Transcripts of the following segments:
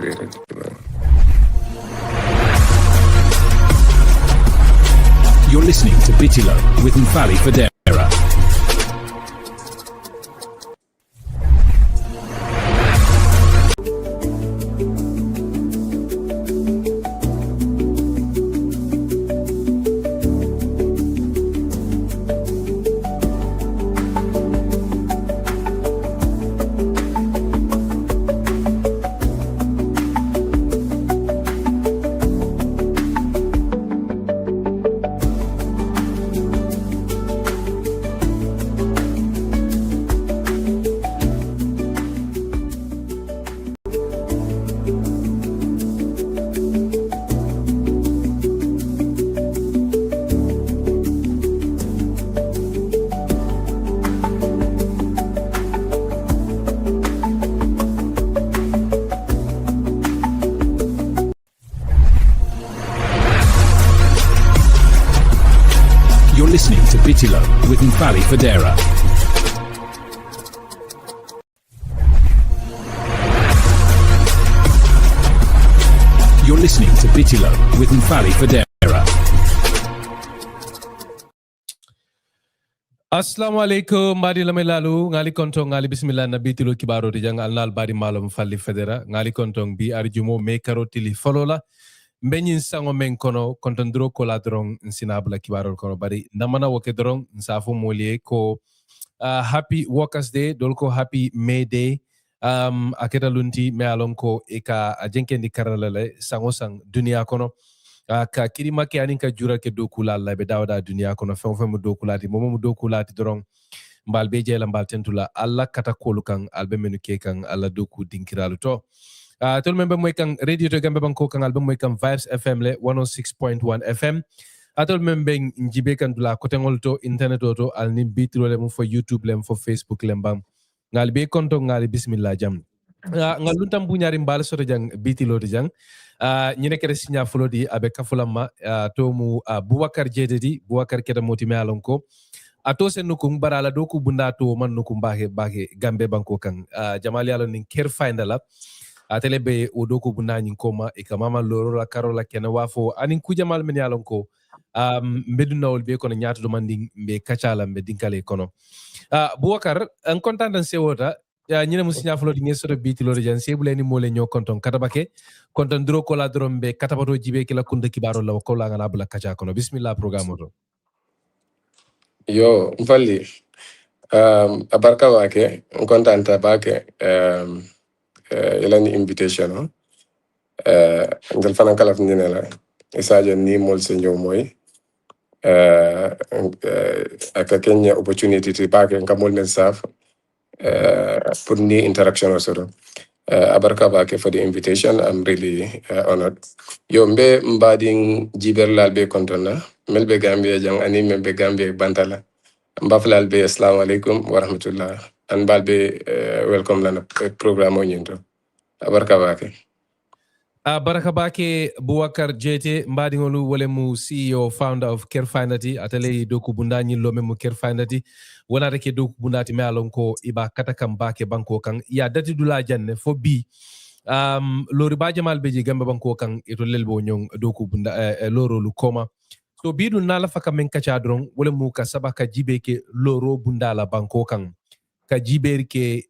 integrated. You're listening to Bitilo with Mfali Fadera. Listening to Bitilo with Mfali Fadera. You're listening to Bitilo with Mfali Fadera. Assalamu alaikum mbadi lamelalu ngali kontong ngali bismillah na Bitilo kibaro dijang alnal badi malo Mfali Fadera ngali kontong bi arjumo me karotili folola mbenyin sango men kono kontondro ko la drong sinabla kibaro kono bari namana woke drong nsafo molie ko happy workers day dolko happy may day aketa lunti me alon ko eka ajenkendi karalale sango sang dunia kono ka kirima ke aninka jura ke dokula la be dawda dunia kono fem dokulati momo dokulati drong mbal be jela mbal tentula alla kata kolukan albe menu ke kan alla doku dinkiralu to tol membe moy kan radio to Gambia banko kan album moy kan Vibes FM le 106.1 FM atol membe njibe kan dula kotengol to internet to al ni bitro le mo fo YouTube le mo fo Facebook le mbam ngal be konto ngal bismillah jam ngal luntam bu ñaari mbal soto jang bitilo di jang ñi nek re signa flodi abe kafulama to mu Bubacarr jededi Bubacarr keda moti me alonko ato sen nukum barala do ku bunda to man nukum bahe Gambia banko kan jamali alon nin Kerr findala atele be odoko bunani koma e kamama loro la karola kena wafo anin kujamal men yalon ko mbeduna wol be kono nyaato do mandi be kacala be dinkale kono Bubacarr en content dan sewota ñina musinya flo di ngeso biti loro jan sebuleni mole ño konton katabake konton dro ko la drombe katabato jibe ki la kunda kibaro la ko la ngana bula kacha kono bismillah programme to Yo Mfali abarka wake content bake ilani invitation ngel fana kala findina la isaje ni mol se ñew moy aka kenya opportunity ti bake ngamol men saf pour ni interaction also abarka bake for the invitation. I'm really honored. Yo mbe mbading jiberlal be kontona melbe Gambia jang ani melbe Gambia bantala mbaflal be assalamu alaikum wa rahmatullah an balbe welcome lana programme o nyento abarka bake baraka bake Bubacarr Jaiteh mbadi ngolu wole mu CEO founder of Kerr Findati atele doku bunda nyillo me mu Kerr Findati wona reke doku bundati me alon ko iba katakam bake banko kan ya dati dula janne fo bi lori bajamal beji Gambia banko kan ito lelbo nyong doku bunda loro lu koma so bidu nala faka men kacha dron wole mu ka sabaka jibe ke loro bunda la banko kan ka jiber ke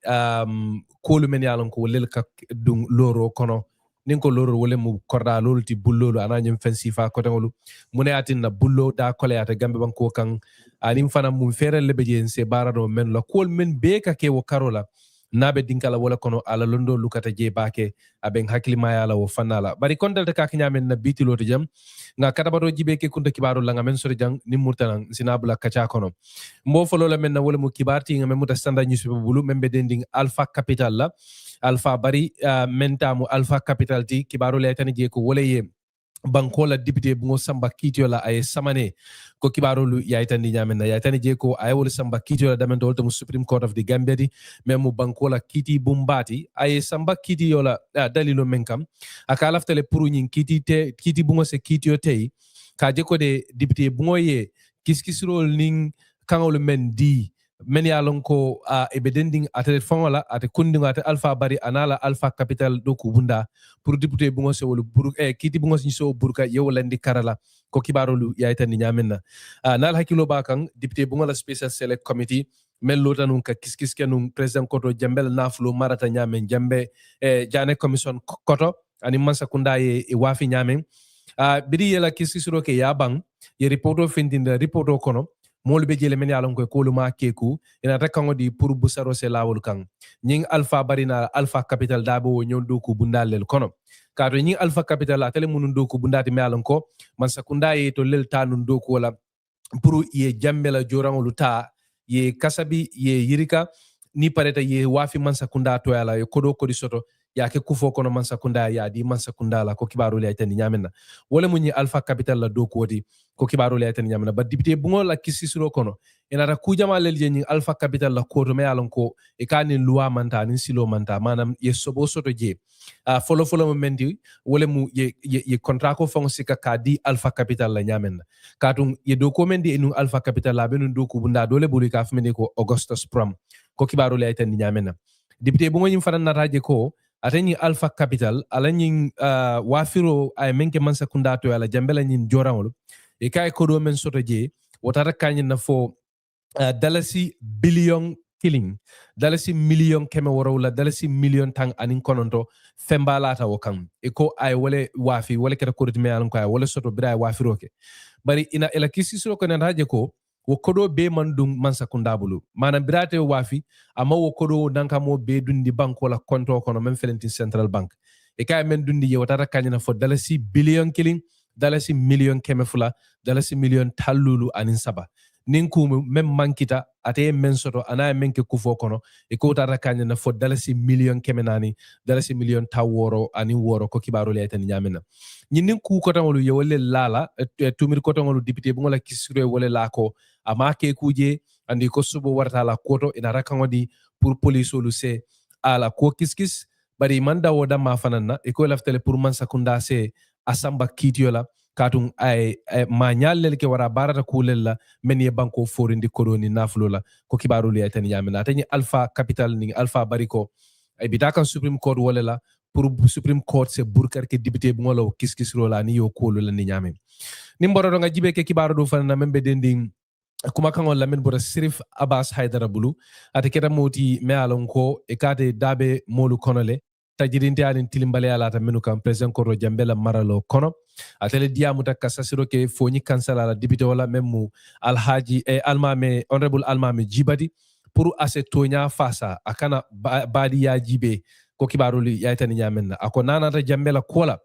kolu men yalon ko lel ka dung loro kono ninko loro wole mu korda lolu ti bullolu ananyem fensifa kotengolu mune atin na bullo da kole ata Gambia banko kan anim fana mu fere lebeje se barado men la kol men be ka ke wo karola nabe dinkala wala kono ala londo lukata je bake aben hakilima yala wo fanala bari kondal ta nyamen na bitilo to jam nga katabado jibe ke kunta kibaro la nga men sori jang ni murtanan sinabula kacha kono mo folo la men na wala mu kibarti nga men muta standard newspaper bulu membe dending Alpha Capital la Alpha bari mentamu Alpha Capital ti kibaro le tani je ko wala ye bankola député bungo samba kitio la ay samane ko kibaro lu yaitani nyamena yaitani je ko ay wol samba kitio la damen dolto mu Supreme Court of the Gambia di memu bankola kiti bumbati ay samba kitio la dalilo menkam aka laftale pour nyin kiti bungo se kitio tay ka je ko de député bungo ye kiskisrol ning kangol men di men ya lon ko e be dending ate fongola ate kundingo ate alpha bari anala alpha capital do ku bunda pour député bungo se wolu buru kiti bungo sin so burka yewlandi karala ko kibarolu yaita ni nyamenna nal hakilo ba kan député bungo la special select committee men lota nun ka kiskis kenun president koto jambel naflo marata nyamen jambe jane commission koto ani mansa kunda e wafi nyamen bidi yela kiskisro ke yabang ye reporto findinda reporto kono molu be jele men yalon ko koluma keku ina takango di pour busaro se lawol kan nying alpha barina alpha capital dabo nyon doku bundalel kono kato nying alpha capital atele munun doku bundati me yalon ko man sakunda ye to lel tanun doku wala pour ye jambela jorangolu ta ye kasabi ye yirika ni pareta ye wafi man sakunda to yala ye kodo kodi soto ya ke kufo kono man sakunda ya di man sakunda la ko kibaru le aytani nyamenna wala munyi alpha capital la doku wodi ko kibaru le aytani nyamenna ba député bungo la kisisiro kono ina kujama lel jenyi alpha capital la koto me yalon ko e kani loi manta ni silo manta manam ye sobo soto je folo mo mendi wala mu ye contrat ko fon sika ka di alpha capital la nyamenna katum ye document inu alpha capital la benu doku bunda dole bulu ka fmene ko augustus prom ko kibaru le aytani nyamenna député bungo nyim fanan nataje ko ateni alpha capital alanyin wafiro ay menke mansa kundato ala jambela nyin jorangol e kay ko do men soto je wotata kanyin na fo dalasi billion killing dalasi million keme wala dalasi million tang anin kononto fembalata wakam e ko ay wala wafi wala keta ko me alan ko ay wala soto bira wafiroke bari ina ela kisisiro ko nan haje ko wo kodo be mandum mansa kundabulu manam birate wafi ama wo kodo danka mo be dundi banko la konto kono men felenti central bank e kay men dundi ye watata kanyina fo dalasi billion killing dalasi million keme fula dalasi million tallulu anin saba ninku mem mankita ate men soto ana menke kufo kono e ko tata kanyina fo dalasi million keme nani dalasi million taworo ani woro ko kibaro le tan nyamena nyinin ku ko tan wolu yewole lala tumir ko tan wolu député bu ngola kisure wole la ko ama ke kuje andi ko subo warta la koto ina rakangodi pour police lu se ala ko kiskis bari manda woda ma fananna e ko laftele pour man sakunda se asamba kitiola katung ay ma nyallel ke wara barata kulella men ye banko forindi koroni naflola ko kibaru li aytani yamina tani alpha capital ni alpha bariko ay bitakan supreme court wala pour supreme court se burkar ke député bu ngolo kiskis rola ni yo kolu la ni nyame ni mboro nga jibe ke kibaru do fanana membe dending kuma kan wala men bora sirif abbas haidara bulu ate keta moti me alon ko e kate dabe molu konole tajirinte alin tilimbale ala ta menu kan president koro jambela maralo kono atele diamu ta kasasiro ke foni kansala la député wala memu alhaji almame honorable almame jibadi pour asetonya fasa akana badi ya jibe ko kibaruli ya tani nyamenna ako nana ta jambela kola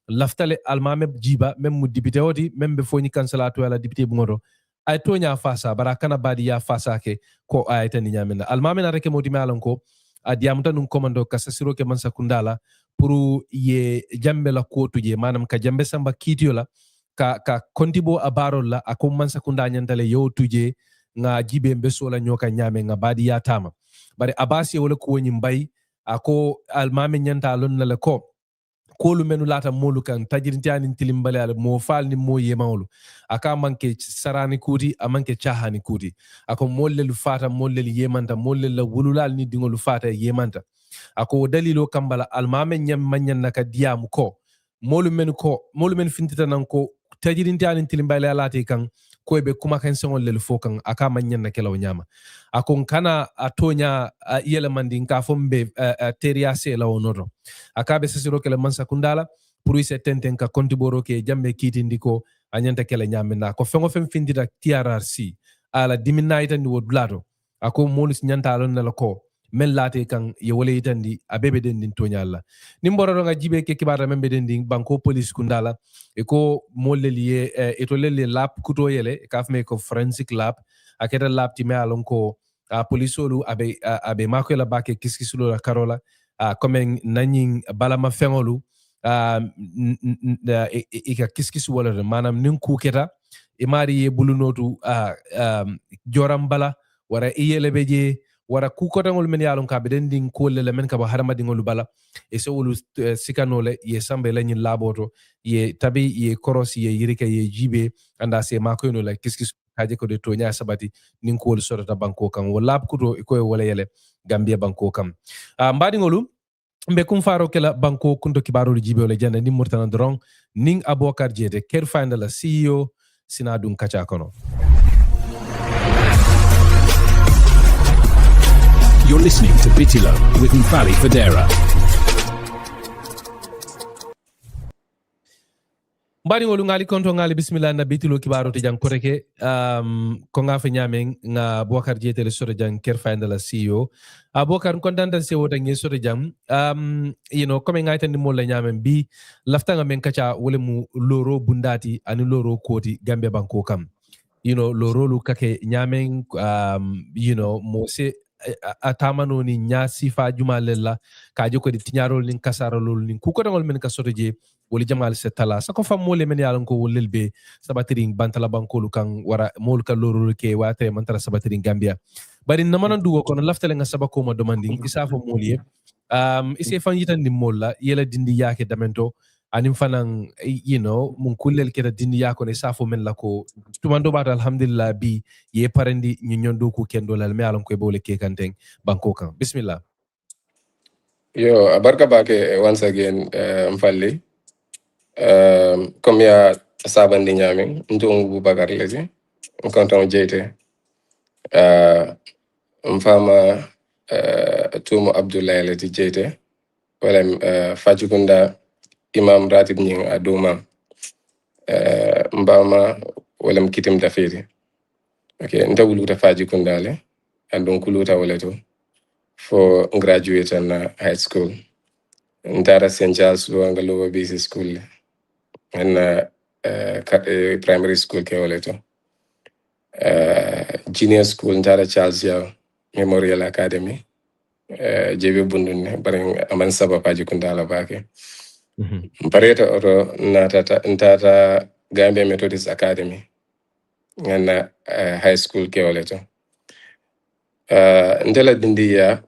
laftale almame jiba memu député wodi membe foni kansala to wala député bungodo ay tonya fasa barakana badi ya fasa ke ko ay tani nyamenna almame na reke modi malon ko adiamuta nun komando kasasiro ke mansa kundala pour ye jambe la kotu je manam ka jambe samba kitio la ka kontibo abarol la akom mansa kunda nyantale yo tuje nga jibe mbeso la nyoka nyame nga badi ya tama bari abasi wala ko woni mbay ako almame nyanta lon la ko kolu menu lata molu kan tajirintiani tilimbale ala mo fal ni mo yemawlu aka manke sarani kuti amanke chahani kuti ako mollelu fata mollelu yemanta mollelu wululal ni dingolu fata yemanta ako dalilo kambala almame nyam manyan naka diamu ko molu men fintita nan ko tajirintiani tilimbale ala te kan ko be kuma kan sengol lelu fokan aka manyan na kelaw nyama ako kana atonya yele mandin ka fombe teria se la onoto akabe sesiro kele mansa kundala pour ise tenten ka kontiboro ke jambe kiti ndiko anyanta kele nyamena ko fengo fem findita TRRC ala diminaita ni wodlato ako molis nyanta alon na ko men late kan ye wole itandi abebe den din tonyalla nimboro nga jibe ke kibara membe den din banko police kundala e ko molleli etolele lab kuto yele ka fme ko forensic lab aketa lab ti me alon ko police olu abe makola bake kiskisulo la karola comme nanyin balama fengolu ika kiskis wala manam nin kuketa e mari ye bulunotu joram bala wara iyele beje wara kukotangol men yalon ka beden din kolle men ka ba harama dingol bala e so wolu sikanole ye sambe lanyin laboto ye tabi ye koros ye yirika ye jibe anda se makoyno la kiskis kaje ko de to nya sabati nin ko wol sorata banko kam wala kuto ko wala yele Gambia banko kam mbadi ngolu mbe kum faro kala banko kunto kibaro jibe wala janda ni murtana dron ning Bubacarr Jaiteh Kerr la CEO sina dun kacha kono. You're listening to Bitilo with Mfali Federa. Mbari ngolu ngali konto ngali bismillah na Bitilo kibaro te jang koreke ko nga fa nyame nga Bubacarr Jaiteh le sore jang Kerr la CEO Bubacarr kontantan se wota ngi sore jang you know comme nga tan mo la nyame bi lafta nga men kacha wole mu loro bundati ani loro koti Gambia banko kam you know loro lu kake nyame you know mo se atamano ni nya sifa jumalella kaje ko di tinyarol nin kasarolol nin ku ko dangol men ka soto je woli jamal se tala sako fam mole men yalan ko wolel be sabatiring bantala bankolu kan wara mol ka lorol ke wate mantara sabatiring Gambia bari namanan dugo kono laftale nga sabako ma demanding isa fo moliye ise fan yitan ni molla yela dindi yake damento anim fanan you know mun kullel keta dindi yako ne safo men lako tumando bata alhamdulillah bi ye parandi nyondo ko kendo lal me alon ko bole ke kanteng banko kan bismillah. Yo abarka bake once again Mfali comme ya sabandi nyami ntung Bubacarr lezi konton Jaiteh mfama tumo Abdoulaye lezi Jaiteh wala Fajikunda imam ratib nying aduma mbama wala mkitim dafiri okay nta wuluta Fajikunda le andon kuluta wala to for graduate na high school ntara St. Charles Luanga Lower Basic School and primary school ke wala to junior school ntara Charles Yao Memorial Academy jebe bundun bari aman saba Fajikunda la bake Pareta oro ntata Gambia Methodist Academy and high school ke wala to ndela dindi ya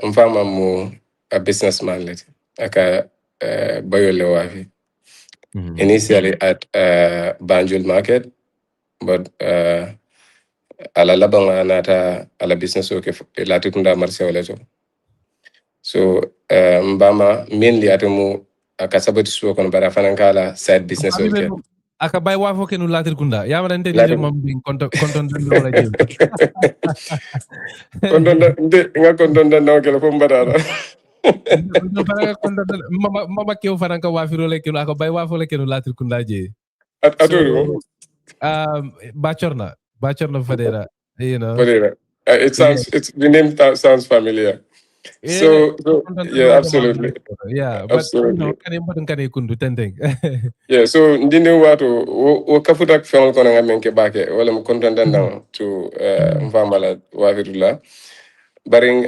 mfama mu a businessman leti aka bayole wafi initially at Banjul market but ala labanga nata ala business okay lati kunda marse wala to so mbama mainly atomu aka sabati so kon bara fanankala side business okay aka bay wafo kenu latir kunda yamara nte Latir- ni mam bin konton wala jëm konton no kala fo mbadara mama kew faranka wafiro le kenu aka bay wafo le kenu latir kunda je aturu Bacorna Federa, you know. Federa. It's the name sounds familiar. So yeah, absolutely. Yeah, but Absolutely. you know, kan kundu tendeng. Yeah, so ndine watu wo kafuta kufanga kona ngamenke bake wala mkontanda na to mvamala wafirula baring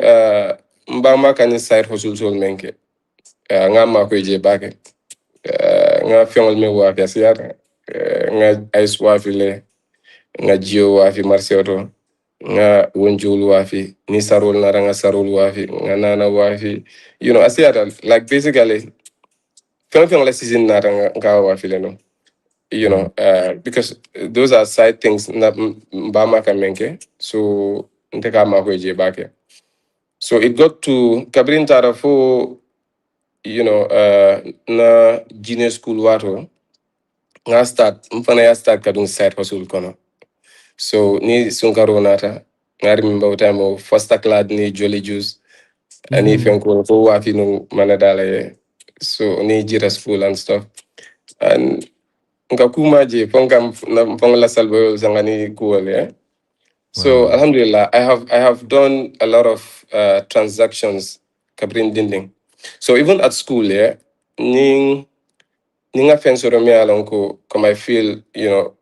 mbama kanyi side hustle sol menke ngama kweje bake nga fiangol me wafi asiyata nga ice wafile nga jio wafi marseoto nga wonjul wafi ni sarol nara nga sarol wafi nga nana wafi you know asiyata like basically fiang la season nara nga wafi le no you know because those are side things na mbama kamenke so nteka ma kweje bake so it got to kabrin tara fo you know na junior school wato nga start mfana ya start kadung side hustle kono so ni sunkaro nata ngari mimba utamo first class ni jolly juice ani fenko fo wafi no manadala so ni jira school and stuff and nga kumaje ponga la salbo zangani kuole so alhamdulillah I have done a lot of transactions kabrin dinding so even at school ninga fensoro me alonko come I feel you know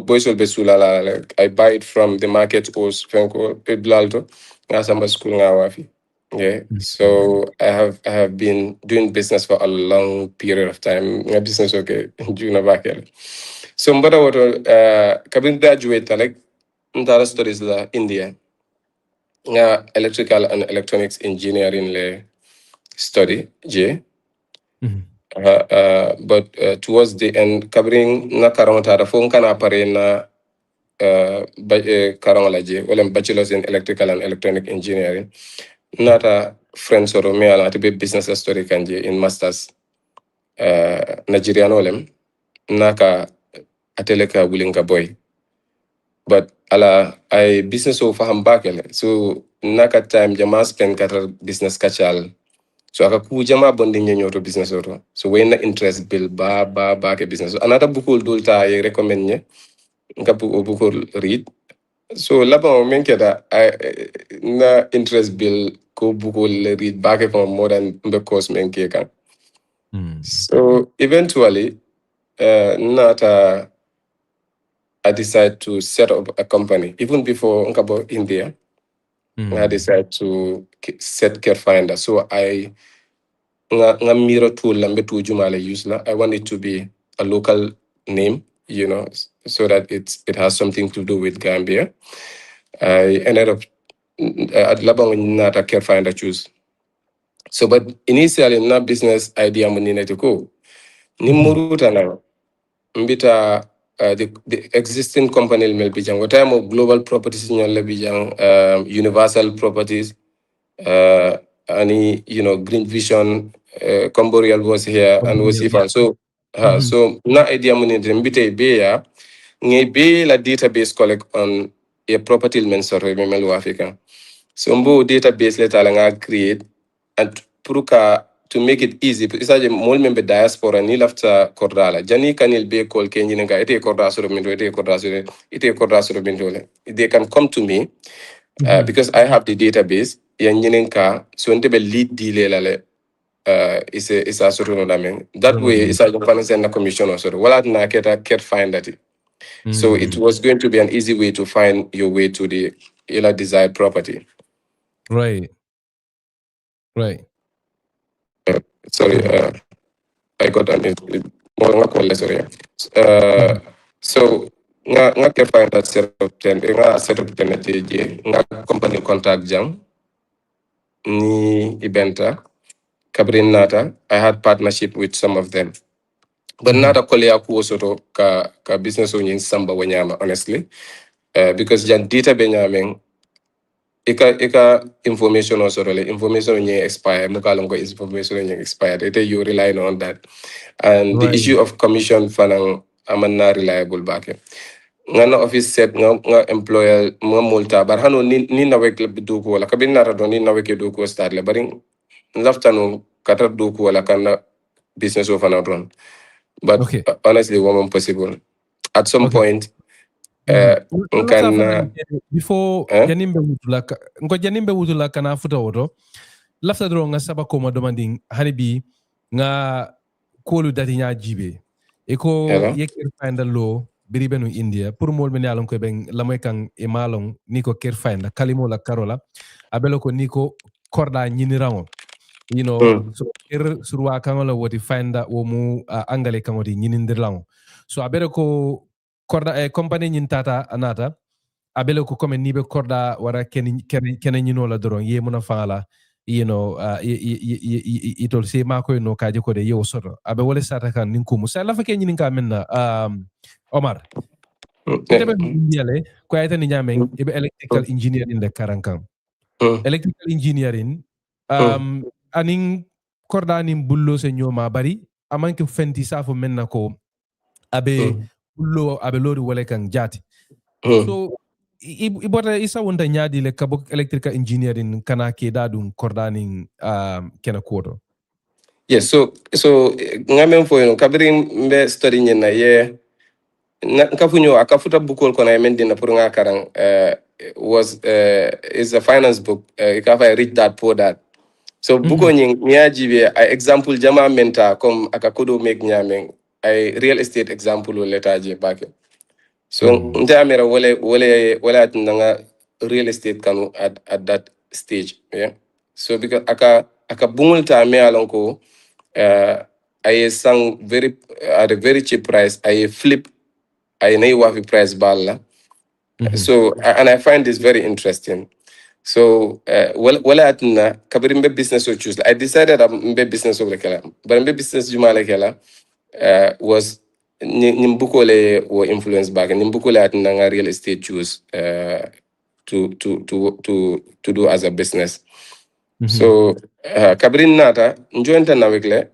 boys will be sulala like I buy it from the market or fenko blalto ngasamba school ngawafi yeah so I have been doing business for a long period of time my business okay juna bakel so mbada woto kabin graduate like ntara studies la India nga electrical and electronics engineering le study je but towards the end kabring na karonta da fon kana pare na karangolaji wala bachelors in electrical and electronic engineering nata friends or me ala be business story kanje in masters Nigerian olem naka ateleka wulinga boy but ala I business of faham bakele so naka time jama spend kata business kachal so aka ku jama bonding nyoto business oto so when interest bill ba ke business another bukul dulta I recommend nye nka bukul read so laba men keda na interest bill ko bukul read back from more than the cost men ke kan so eventually nata I decided to set up a company even before nkabo India. I decided to set Kerr Finder. So I nga miro tool lambe tu jumale use la. I want it to be a local name, you know, so that it has something to do with Gambia. I ended up at labang nata Kerr Finder choose. So but initially na business idea munine ko ni muruta na mbita the existing company will be what time of global properties in your universal properties any green vision Comborial was here and was if so so na idea money mbite be ya nge be la database collect on a property men sorry memelo africa so mbo database leta la nga create and puruka to make it easy isaje mol membe diaspora ni lafta kordala jani kanil be kol kenyi nga ite korda soro mindo ite korda soro mindo they can come to me because I have the database yan ka so ndebe lead deal lale is a sort of that way is a finance and commission or sort of wala na can't find that so it was going to be an easy way to find your way to the desired property. Right. Sorry, I got an sorry. So nga can find that set up nga company contact jam ni ibenta kabrin nata I had partnership with some of them but nata kolea ku soto ka business on samba wanyama honestly because jan data benyamen ika information also really information on expire mukalongo information on expired it you rely on that and the issue of commission fanang amanna reliable back ngana office set nga employer nga multa bar hano ni na wek do ko wala kabin na do ni na wek do ko start le bari laftano kata do ko wala kana business of an run but honestly woman possible at some point before janimbe wutula kana futa woto lafta dro nga saba ko ma demanding hanibi nga kolu dati nya jibe eko Kerr Finder lo biribenu India pour mol men yalon ko ben lamoy kan e malon niko Kerr Finder kalimo la karola abelo ko niko korda nyini rango so surwa kan la woti finder wo mu angale kan woti nyini ndirlango so abelo ko korda company nyin tata anata abelo ko comme nibe korda wara ken nyino la doron ye muna fala itol se mako no kaje ko de yo soto abe wala sata kan nin ko musa la fa ken nyin ka menna Omar itabe yale ko ayta ni nyamen ibe electrical engineering de karankan electrical engineering anin korda nin bullo se nyoma bari amanke fenti safo menna ko abe bullo abe lori wala kan jati so ibota isa wonta nyaadi le kabo electrical engineering kana ke dadum kordaning kena kodo. Yes, so ngamen fo kabrin mbe study nyina ye nkafunyo akafuta bukol kona mendina pour nga karang is a finance book if I read that for that so buko nyaji be example jama menta comme akakodo make nyamen ay real estate example letaje bake so ndamera wala nga real estate kanu at that stage yeah so because aka bungul ta me alonko I sang very at a very cheap price I flip I know what the price balla so and I find this very interesting so wala atna kabirimbe business or choose I decided I'm business over kala but business jumala kala was nimbukole wo influence back nimbukole at nga real estate choose to do as a business. So kabrin nata njointa nawekle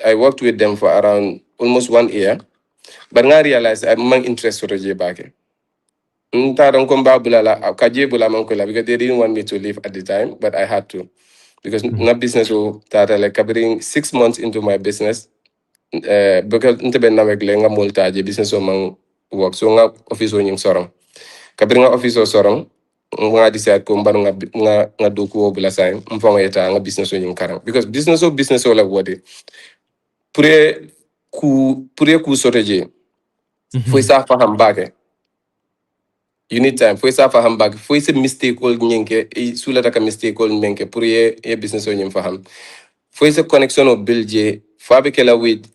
I worked with them for around almost 1 year, but I realized I'm interested in back. Ntaron komba bulala kaje bulama kola because they didn't want me to leave at the time, but I had to because na business o tata like kabrin 6 months into my business because ntebe nawekle nga multaje business o man work so nga office o nying sorong kabrin nga office o sorong nga decide ko mbaru nga doku bula sai mfama eta nga business o nying karang because business o la wodi pure ku soteje foi sa faham bage you need time foi sa faham bage foi se mistake ol nyinke sula taka mistake ol menke pour ye business o nyim faham foi se connection o build fabe kala with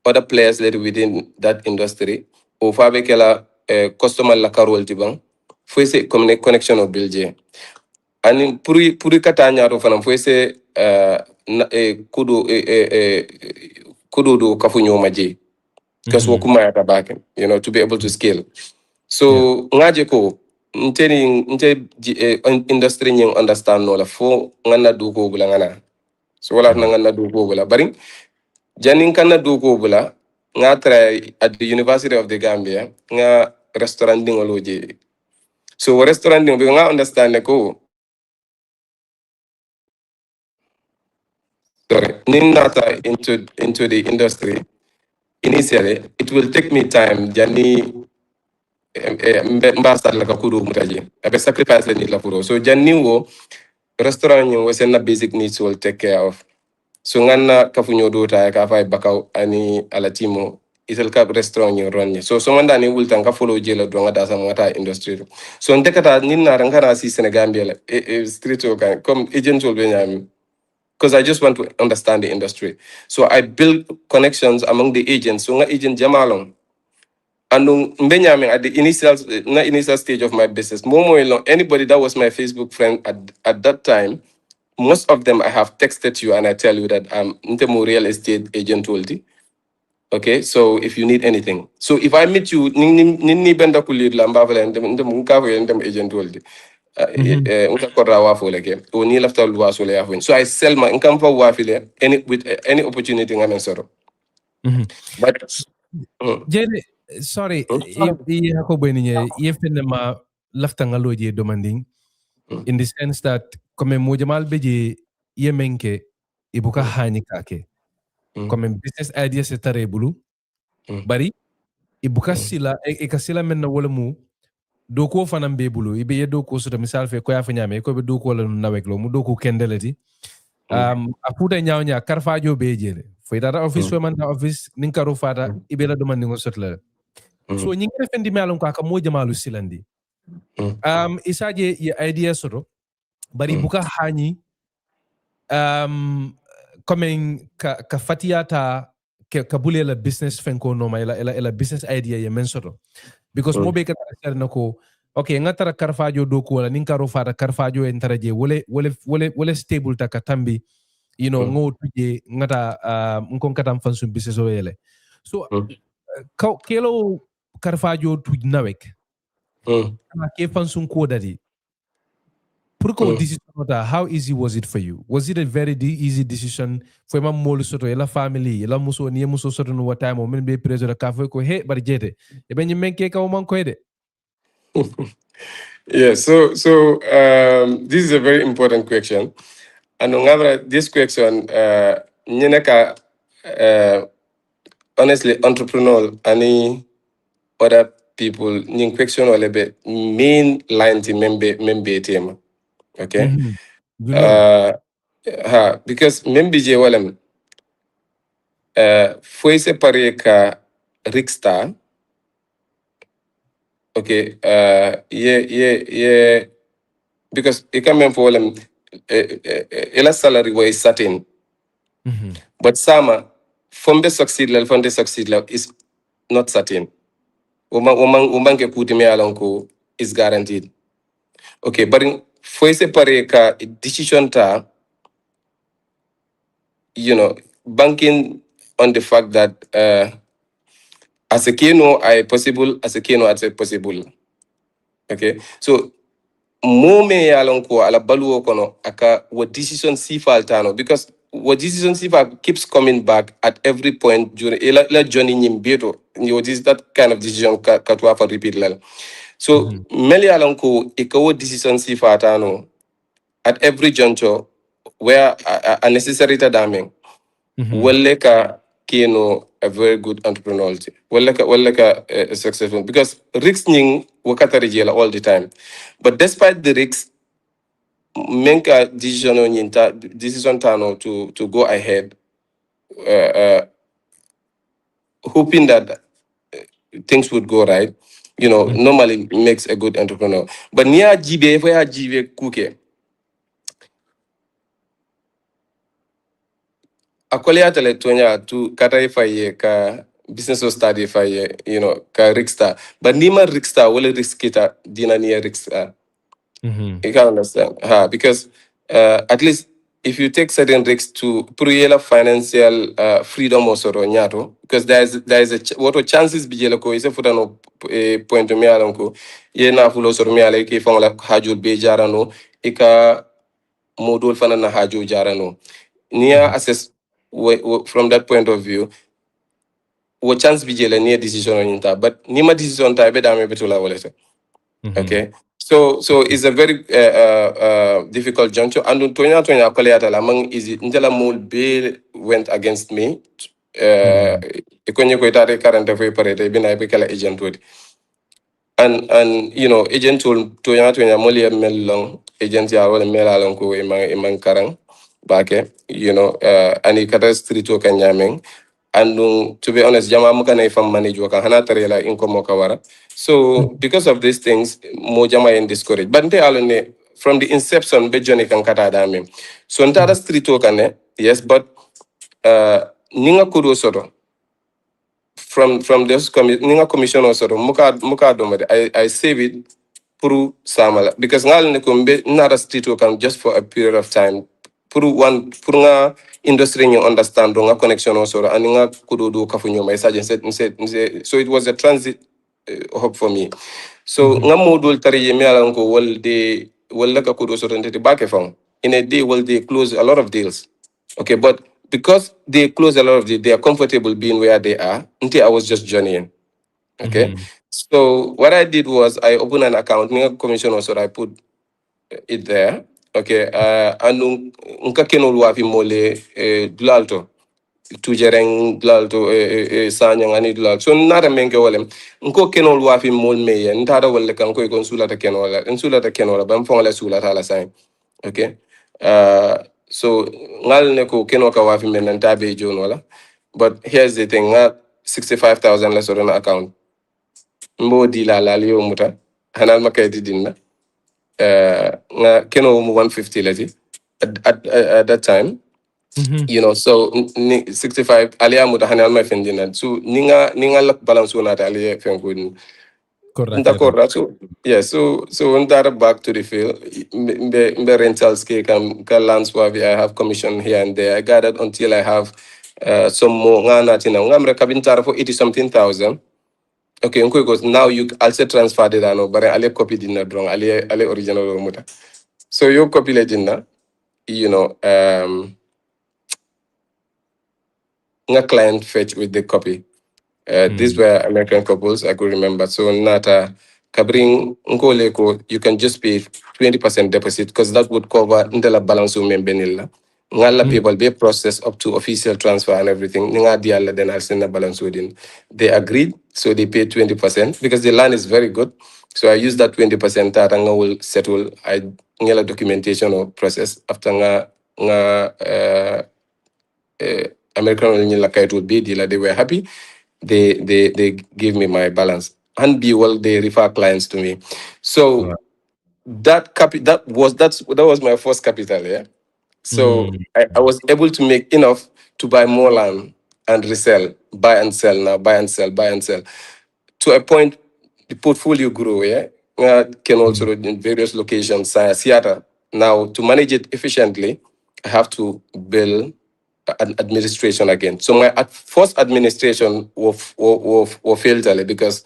other players that within that industry or fabe kala customer la karol tibang foi se connection o build ani pour kata nyaato fanam foi se kudo do kafunyo maji because wakuma yata back, you know, to be able to scale. So ngaje ko nte industry nyeng understand no la fo ngana do ko bula ngana so wala na ngana do ko bula bari janin kana do ko bula nga try at the University of the Gambia nga restaurant dingoloji. So restaurant ding nga understand ko sorry ninata into the industry. Initially, it will take me time. Jani mbasa la kakuru mutaji. Abe sacrifice ni la kuro. So jani wo restaurant yung wesen na basic needs will take care of. So ngana kafunyo do ta ka fay bakaw ani ala timo itel ka restaurant yung run. So nganda ni wul tanka follow jela do ngada sa ngata industry. So ndekata ninna rangana si Senegambia street o kan comme agent will be nyami. Because I just want to understand the industry. So I build connections among the agents. So nga agent jamalong. And Benjamin at the initial stage of my business, anybody that was my Facebook friend at that time, most of them I have texted you and I tell you that I'm Ntemo real estate agent Woldi. Okay, so if you need anything. So if I meet you, Nini Benda Kulid Lambava and the agent Woldi. So I sell my income for wafile with any opportunity I'm sort of. But Jaiteh, sorry, ko bwenye yefene ma lafta ngaloje demanding in the sense that comme mo jamal beje yemenke ibuka hani kake comme business idea se tare bulu bari ibuka sila ikasila menna wala mu doko fanam be bulu ibe ye doko so misal fe ko ya fanyame ko be doko la nawek lo mu doko kendeleti apuda nyawnya karfajo be jele fo data office so man office nin karo fata ibe la demanding o sotla so ñi ngi defendi melon ko aka mo jamalu silandi isaje ye idea soto bari buka hani comme ka fatiyata ka bule la business fenko no ma ela business idea ye men soto because mo be ka tar na ko okay ngatara karfajo do ko wala nin karo fata karfajo en taraje wole stable ta ka tambi you know ngo tuje ngata ngon katam fansum business o yele so kelo karfajo tuj nawek ke fansum ko dadi pourquoi decision how easy was it for you? Was it a very easy decision for my mol soto la family la muso ni muso soto no what time o men be pressure ka fo ko he bar Jaiteh e ben menke ka o man ko de. Yeah, so this is a very important question. And this question, honestly, entrepreneurial, any other people, question or main line to member team. Okay? Because member je walem foi separé ka Rickstar. Okay, because it can for them, a salary was certain. But Sama, from the succeed level is not certain. Woman ke kuti me alonko is guaranteed. Okay, but for separate ka decision ta, you know, banking on the fact that as a keno I possible as a keno as a possible. Okay, so me yalon ko ala baluwo kono aka what decision sifa altano, because what decision sifa keeps coming back at every point during la journey nyimbeto. This that kind of decision katwa for repeat lal. So meli yalon ko ikawo decision sifa altano at every juncture where a necessary damning wale ka kino a very good entrepreneur wale ka successful, because risks ning wakatari jela all the time, but despite the risks make a decision on decision tano to go ahead, hoping that things would go right, normally makes a good entrepreneur. But near GBA, if I had GBA cookie, akwali atale tonya to kata ifaye ka business study faye, ka riskta. But nima riskta wale riskita dina niya riskta. You can understand, because at least if you take certain risks to puruyela financial freedom also nyato, because there is a what chances bijela ko ise futano point me alanko ye na fulo soro me ala ke fangla hajul be jarano ika modul fana na haju jarano near assess from that point of view what chance bijela near decision on inta, but nima decision ta be dame betula waleta. Okay, so it's a very difficult juncture. And Tonya Koleata Lamang is Ndela Mul Bill went against me. Ekonye ko itare current affair parete bin ay bikala agent would. And agent told Tonya Moli Melong agent ya wala melalong ko imang karang bake, and he kata street to Kanyameng. And to be honest, jama muka na ifam manage waka hana tarela income kawara. So because of these things, mo jama in discourage. But nte alone from the inception, be journey kan kata adame. So ntara street to kane, yes, but ninga kudo soro from this ninga commission soro muka domade. I save it puru samala because ngal ne kumbe nara street to kan just for a period of time. Puru nga industry you understand nga connection also and nga kududu kafunyo my sergeant said so it was a transit hope for me. So nga modul tari yemi alanko wal ka kudu so tente back from in a day will they close a lot of deals. Okay, but because they close a lot of deals, they are comfortable being where they are until I was just journeying. Okay, so what I did was I opened an account nga commission also I put it there. Okay, anu nka keno luafi mole dulalto tujereng dulalto sanya ngani dulalto so nara menke wolem nko keno luafi mol meye ntara wolle kan ko sula ta keno la insula ta keno la bam fon la sula ta la sai. Okay, so ngal ne ko keno ka wafi men nta be jono wala, but here's the thing, 65,000 la so na account mbo di la liyo muta hanal makay di dinna keno 150 lati at that time. So 65 alia muta hanal my fendina so ninga lak balance wona ta alia fenkun d'accord. So yeah, so when that back to the field mbe rentals ke ka lands wavi I have commission here and there I gathered until I have some more ngana tina ngamre kabintara for 80 something thousand. Okay, because now you also transfer the dano, but I copy the drong, I original muta. So you copy legend, a client fetch with the copy. These were American couples, I could remember. So Nata Kabring Nkoleko, you can just pay 20% deposit because that would cover Ndela balance benilla. Ngala people be process up to official transfer and everything. Ninga diala then I'll send the balance within. They agreed, so they paid 20% because the land is very good. So I use that 20% that I will settle. I ngela documentation or process after American like it would be dealer. They were happy. They gave me my balance. And they refer clients to me. So that was my first capital, yeah. So I was able to make enough to buy more land and resell, buy and sell now, buy and sell. To a point, the portfolio grew, yeah. Can also in various locations, Seattle. Now, to manage it efficiently, I have to build administration again. So my first administration was failed because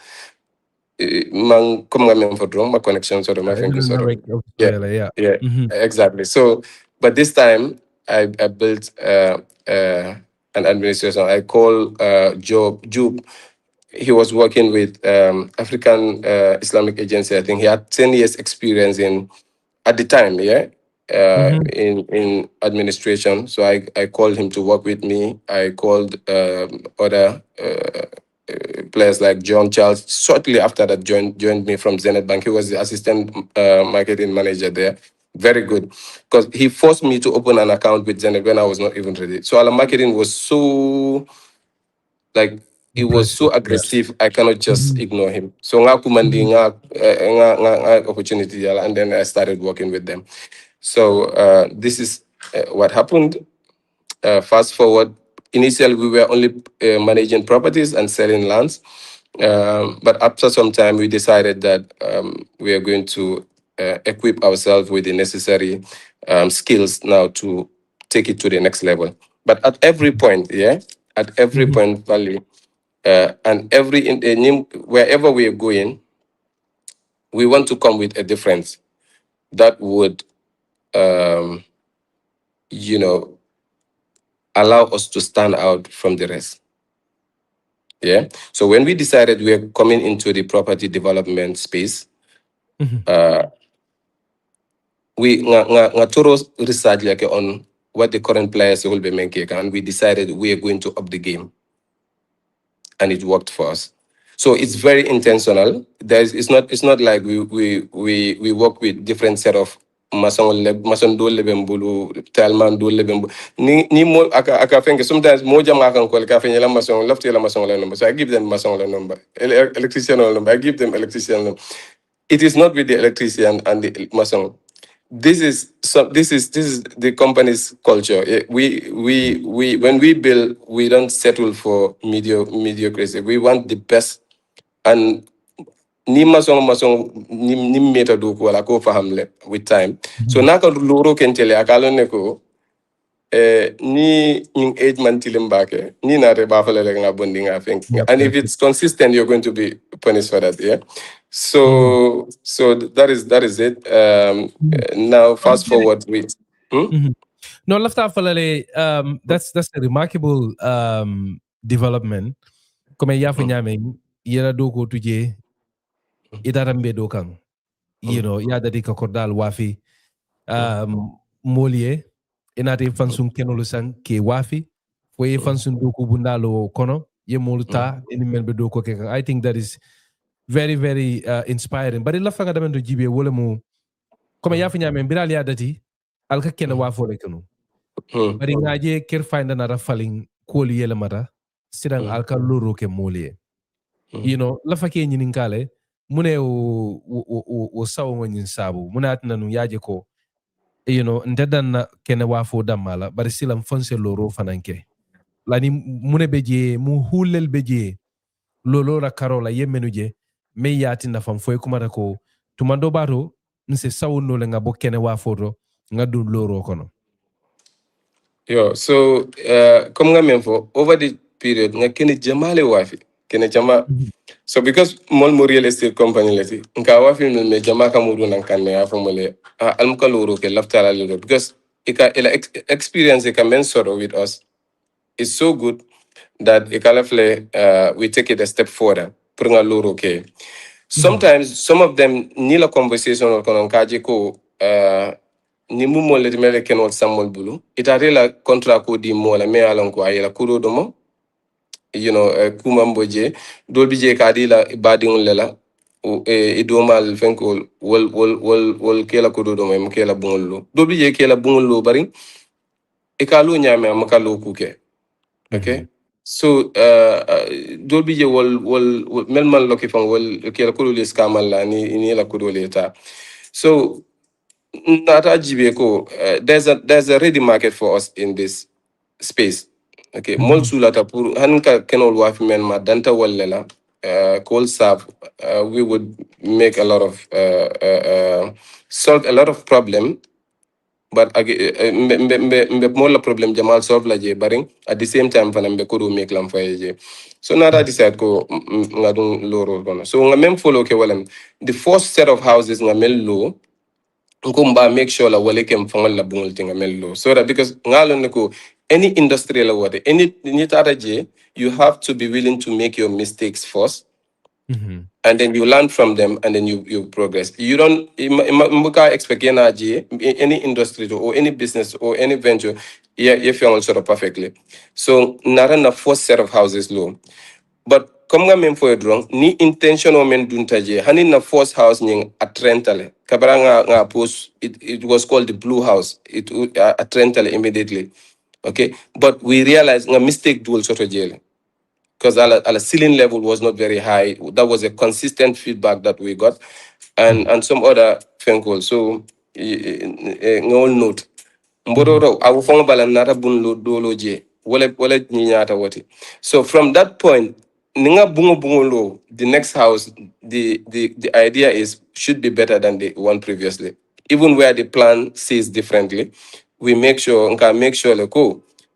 man come ngamen for drone my connection sort of my finger sort of yeah yeah. yeah Mhm. exactly. So but this time I built an administration. I call Job. He was working with African Islamic Agency. I think he had 10 years experience in at the time, yeah, Mhm. in administration. So I called him to work with me. I called other players like John Charles. Shortly after that, joined me from Zenith Bank. He was the assistant marketing manager there. Very good, because he forced me to open an account with Zenith when I was not even ready. So our marketing was so like it was so Impressive. Yeah. aggressive. I cannot just Mhm. ignore him. So nga kumandi Mhm. nga opportunity yala, and then I started working with them. So this is what happened. Fast forward, initially we were only managing properties and selling lands. But after some time, we decided that we are going to equip ourselves with the necessary skills now to take it to the next level. But at every point, yeah, at every Mhm. point, Valley, and wherever we are going, we want to come with a difference that would, um, you know, allow us to stand out from the rest. Yeah. So when we decided we are coming into the property development space, Mhm. we nga thorough research like on what the current players will be making, and we decided we are going to up the game, and it worked for us. So it's very intentional. It's not like we work with different set of mason do lebembulu talman do lebembulu ni mo aka fenke sometimes mo jama kan ko ka fenye la mason lafti la mason la number, so I give them mason la number electrician la number, I give them electrician number. It is not with the electrician and the mason. This is the company's culture. We when we build, we don't settle for mediocrity. We want the best, and ni masong ni meta do ko wala ko fahamle with time. So Mhm. naka loro kentele akalo ne ko ni in age man tilimbake ni na re ba fale nga bondi nga think. And if it's consistent, you're going to be punished for that. Yeah. Mhm. So that is it. Mhm. Now fast forward with. Hmm? Mhm. No, lafta falale, that's a remarkable development. Comme yafu nyame yera doko tuje idarambe dokang. You know, ya dadi ka kordal wafi molie inate fansum kenolo san ke wafi fo ye fansum doko bundalo kono ye moluta ini melbe doko ke. I think that is very very inspiring. But illa fanga damendo jibe wole mu comme yafu nyame birali ya dati alka kena wafo le kanu. Bari ngaje Kerr find another falling koli yele mata sidang alka loro ke molie. You know, lafa ke nyinin kale mune o sawo nyin sabu mune atna nu yaje ko you know ndedan na kene wafo damala bari silam fonse loro fananke lani mune beje mu hulel beje lolo la karola yemenu je me yati na fam foy kuma ko tumando bato nse sawo no le ngabo kene wafo do ngadu loro kono. Yo, so comme nga men fo over the period nga kene jamale wafi kene jama. So because mol real estate company lati nka wafi no me jama ka mudu nan kan ya fo mole alm ka loro ke laftala loro because ila experience ka men soro with us is so good that ikalafle we take it a step further pringa loro ke. Sometimes some of them nila conversation or konon kaji ko ni mu mo le mele ken wol samol bulu itare la contrat ko di mo la me alon ko ayela kuro do mo you know kuma mboje do bi je ka di la badin lela o e do mal fenko wol kela ko do mo kela bungolo do bi je kela bungolo bari e ka lu nyame am ka lu kuke. Okay. So do bi je wol melman loki fan wol kela ko le skamal la ni la ko do leta. So Nata Jibeko, there's a ready market for us in this space. Okay, Molsula Tapur, Hanka Kenol Wafimen Madanta Wallela, Cold Sap, we would make a lot of solve a lot of problem but mbe more la problem jamal solve la je baring at the same time fana mbe kudu make lam faye je. So nada decide ko nga dun loro kono. So nga mem follow ke walam the first set of houses nga mel low nkumba make sure la wale kem fangol la bungol tinga mello so that because ngalo niko any industry la wade any nitata je you have to be willing to make your mistakes first and then you learn from them and then you progress. You don't mbuka expect energy any industry or any business or any venture if you're sort of perfectly. So nara na first set of houses low. But comme nga men foye drong ni intention o men dunta je hani na first house nying a trentale kabara nga post it was called the blue house it a trentale immediately. Okay, but we realized nga mistake dual sort of jail because our ceiling level was not very high. That was a consistent feedback that we got, and some other phone calls. So ngol note. Mbororo awu fonga bala nata bunlo dolo je wala nyata wati. So from that point ninga bungo lo the next house the idea is should be better than the one previously. Even where the plan says differently, we make sure like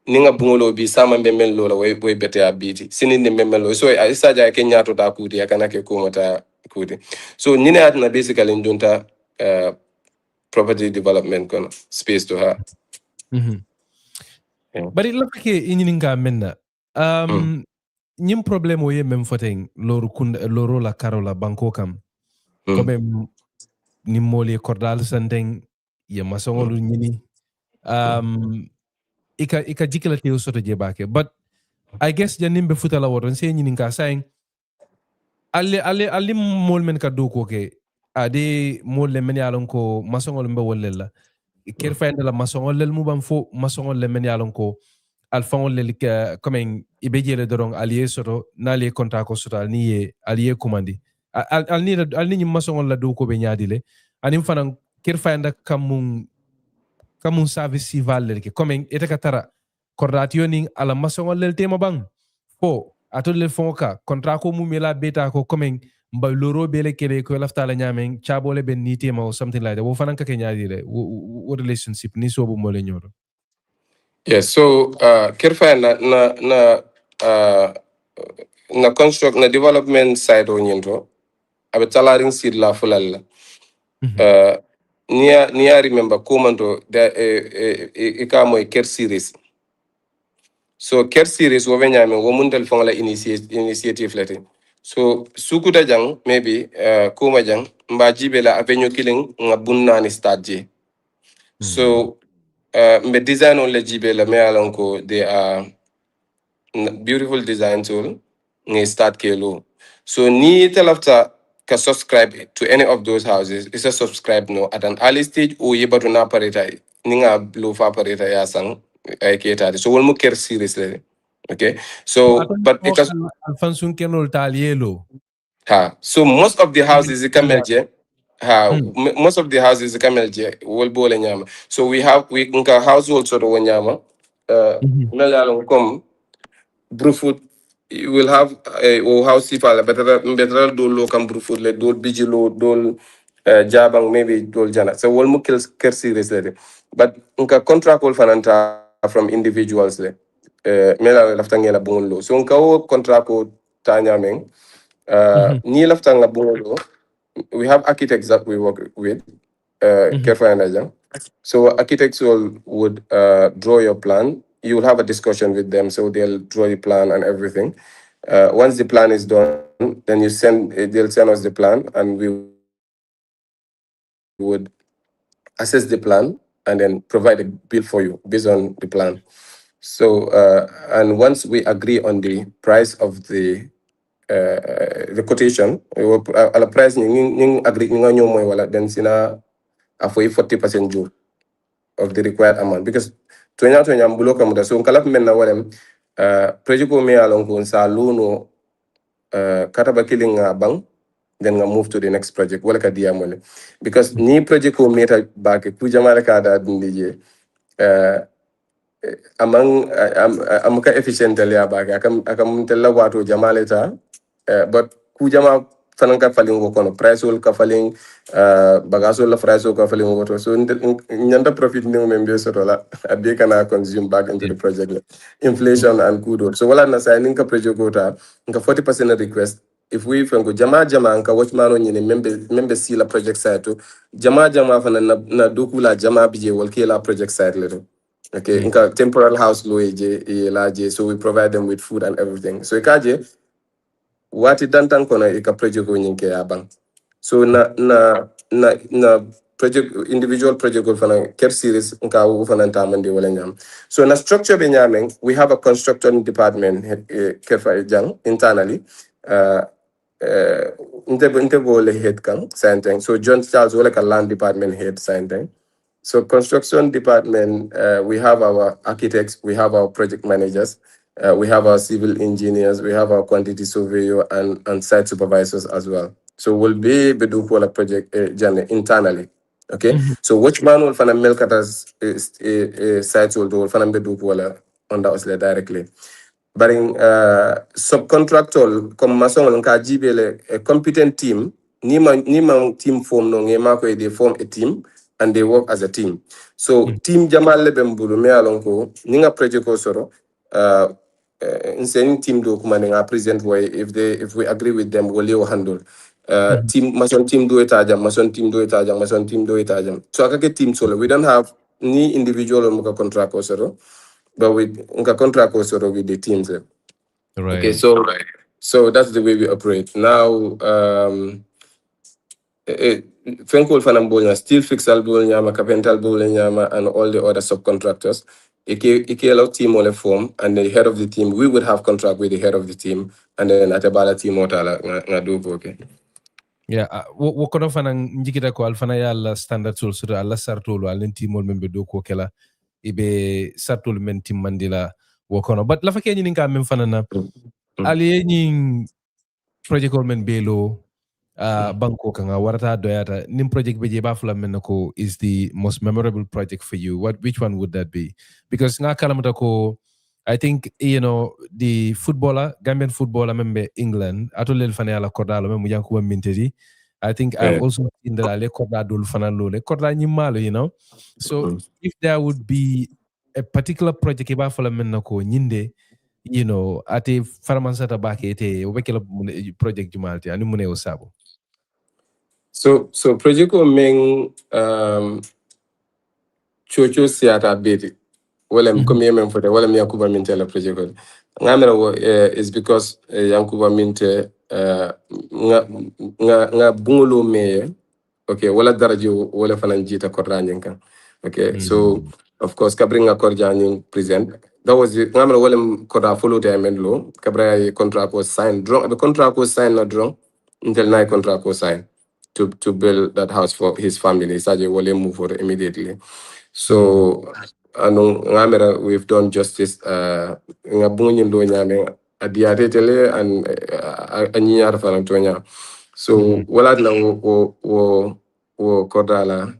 ninga bungolo bi sama mbemel lo la way better biti sini ni mbemel so isa ja ke nyato ta kuti akana ke ko mata kuti so nine atna basically ndunta property development kono space to her. Bari la ke ininga menna nyim problème o ye même foteng loro la carola banko kam comme ni moli cordal sandeng ye masongolu nyini ika jikala te soto je bake but I guess janimbe futala woton se nyini ka saying alle mol men ka do ko ke ade mol le men yalon ko masongol mbe wollella ker fayda la masongol lel mu bam fo masongol le men yalon ko alfangol le comme ibe jele dorong allié soto nali contrat ko soto ni allié commandi al ni masongol la do ko be nyaadile anim fanan ker fayda kamun service civil le ke comme ete ka tara kordatio ning ala masongol le tema bang fo atol le fonka contrat ko mu mela beta ko comme mba loro bele kele ko lafta la nyamen chabole ben ni tema or something like that wo fanan ka ke nyaadile wo relationship ni sobu mo le nyoro. Yes, so Kerfa na construct na development side o nyento abe talaring seed la fulalla. Nia remember komanto ika moy Kerr series. So Kerr series wo benyame wo mundel fong la initiative lete. So sukuta jang maybe kuma jang mba jibe la avenue killing nga bunna ni start je. So me design on legible la me alonko they are beautiful design tool ngi start ke low. So ni telafta ka subscribe to any of those houses is a subscribe no at an early stage o yebatu na pareta ninga blue fa pareta ya sang ay keta so wol mu Kerr series le. Okay, so but because Alfonso kenol talielo so most of the houses is kamelje most of the houses is kamelje wol bole nyama so we nka household sort of nyama melalo kom brufut you will have a house sifala better do lo kam brufut le do bijilo do jabang maybe do jana so wol mu Kerr series le but nka contract wol fananta from individuals le melalo laftangela bonlo so nka wo contract ko tanyameng ni laftanga bonlo we have architects that we work with Kerr. So architects would draw your plan. You will have a discussion with them, so they'll draw the plan and everything. Once the plan is done, then they'll send us the plan, and we would assess the plan and then provide a bill for you based on the plan. So and once we agree on the price of the quotation, the price agree then sina a 40% due of the required amount because twenya mbulo kamuda so kalap men na walem prejuko me alon ko sa luno kata ba killing bang then nga move to the next project wala ka diamole because ni project ko meta back ku jamala ka da dindije amka efficient ya back akam tella wato jamaleta but ku jama fanan ka falling wo kono price wol ka falling bagage la price wol ka falling woto so nyanda profit ni membe so la ade kana consume back into the project inflation and kudo so wala na sa ninka project kota nka 40% request if we fengo jama nka watchmano nyine membe si la project site to jama fana na dokula jama bije wol ke la project site le okay nka temporary house lo je la je so we provide them with food and everything so ikaje wati dantan kono ika project ko nyinke ya bang so na project individual project ko fana Kerr series nka wo fana tamande wala nyam so na structure be nyameng we have a construction department Kerr fa jang internally inte bole head kan something so John Charles wala ka land department head something so construction department we have our architects we have our project managers we have our civil engineers we have our quantity surveyor and site supervisors as well so we'll be able to do a project journey internally okay so which man will find a melkatas sites will find a do under us directly but in subcontractor comme maçon nka jibele a competent team ni ma team form no ngema ko they form a team and they work as a team so team jamal lebe mbulu me alonko ninga project ko soro in team do kuma nga present way if we agree with them will handle team mason team do etajam mason team do etajam mason team do etajam so akake team solo we don't have ni individual muka contract ko soro but with nka contract also with the teams. Right. Okay, so that's the way we operate. Now, Fenkol Fanam Bolnya, Steel Fixal Bolnya, Carpental Bolnya, and all the other subcontractors. Ike allow team on a form, and the head of the team, we would have contract with the head of the team, and then at a bala team okay. Yeah, wo kono fana njikita ko alfana ya alla standard sul sur alla sartolo alla timol membe do ko kela ibe sartolo men timmandila wo kono but la fa kenyi ninka mem fana na ali nyi project men belo banko kanga warata doyata nim project be je ba fula men ko is the most memorable project for you which one would that be because nga kalamata ko I think the footballer Gambian footballer membe England atolel fana ala kordalo mem yankuba mintedi I think I've also seen that ale kordado fana lole korda nyimalo so if there would be a particular project ba fula men ko nyinde ate farmansata bake ete obekela project jumalti ani mune osabo so project ko meng chocho siata beti wala comme yemen fote wala mi yankuba minte la project ko ngamera is because yankuba minte nga bungolo meye okay wala darajo wala fanan jita kordanyen kan okay so of course kabringa kordanyen present that was ngamera wala korda follow time and law kabra contract was signed drunk the contract was signed not drunk until night contract was signed to build that house for his family saje wala move for immediately so ngamera we've done justice nga bunyin do nyame adiate tele and anyiar fanan tonya so wala na wo kodala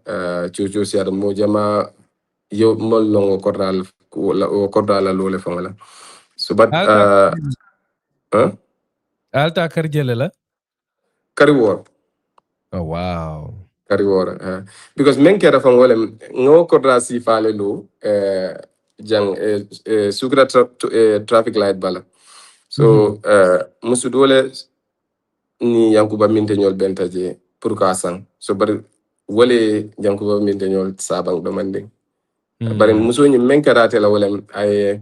chuchu siar mo jama yo mollongo kodal wo kodala lole famala so but alta karjele la kariwor oh wow kariwor because men kera fangole ngo kodra si fale lo jang sugra traffic light bala so musudole ni yankuba minte ñol bentaje pour ka sang so bari wole yankuba minte ñol sabang do mande bari muso ñi menkarate la wala ay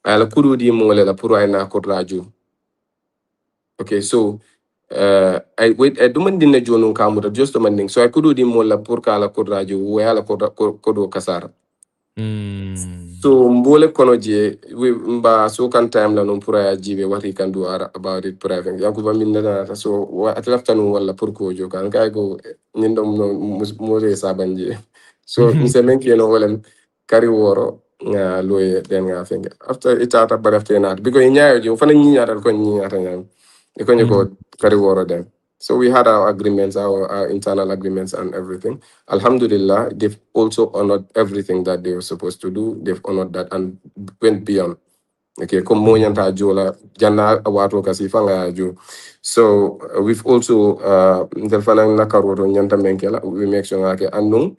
ala kudu di mo wala pour ay na ko radio okay so I wait I don't dina jonu kamuta just manding so I kudu di mo la pour ka la ko radio we ala ko do kasara so mbole kono je mba so kan time la non pour ay jibe what he can do about it private yankuba min na so at laftanu wala pour ko jo kan kay go ñindom no mo re sabanje so nse men keno wala kari woro nga loye den nga fenge after itata but after not because nyaayo jo fana nyiata ko nyiata nyam e ko nyiko kari woro den so we had our agreements our internal agreements and everything alhamdulillah they've also honored everything that they were supposed to do they've honored that and went beyond Okay, comme mo nyanta jola janna wato kasi fanga jo. So we've also ndel fana nakaroto nyanta menkela we make sure ngake andung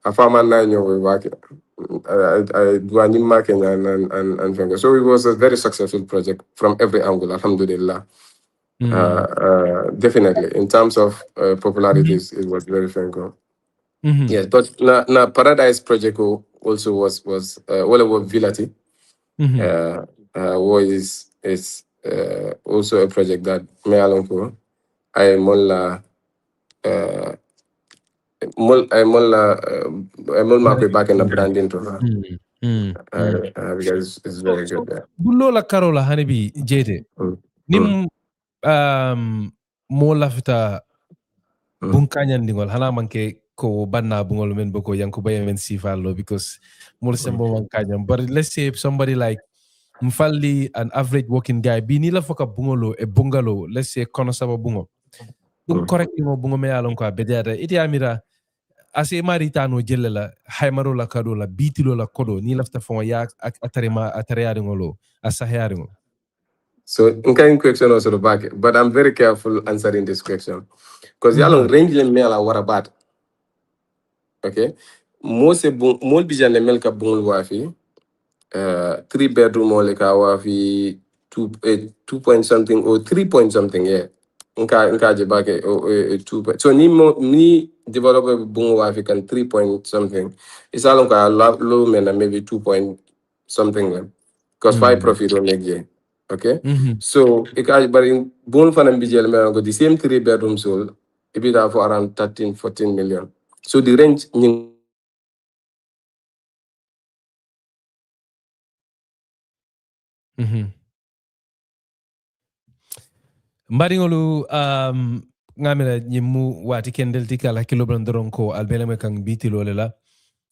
afama na nyo we wake duani make and fanga. So it was a very successful project from every angle, alhamdulillah. Definitely in terms of popularity, it was very franco. Yes, but na Paradise project also was well Villati is also a project that me alonko I molla mako back in the branding to her because it's very good there. Bulola Carola Hanibi Jaiteh. Nim mo lafita bunkanyan dingol hana manke ko banna bungol men boko yankuba men sifalo because mo sembo mankanyam. But let's say if somebody like Mfalli, an average working guy, binila foka bungolo e bungalow, let's say kono saba bungo. Dum correctly mo bungo me alon ko bedada. Iti amira ase marita no jelela haymaro la kado la bitilo la kodo ni lafta fon ya atarema ngolo asahayaringo. So in question also the back, but I'm very careful answering this question because y'all range le mela what about? Okay, most bijan le mel ka bungol wafi 3 bedroom or like wafi 2 point something or 3 point something, yeah. Nka jebake 2 so ni developer bungo wafi kan 3 point something. It's all low men maybe 2 point something because 5 profit don't make it. Okay, so but in bone fan and BGL go the same 3 bedroom sold it be for around 13-14 million. So the range Mbaringolu ngamira nyimu wati kendel tikala kilo brandoron ko albeleme kang biti lolela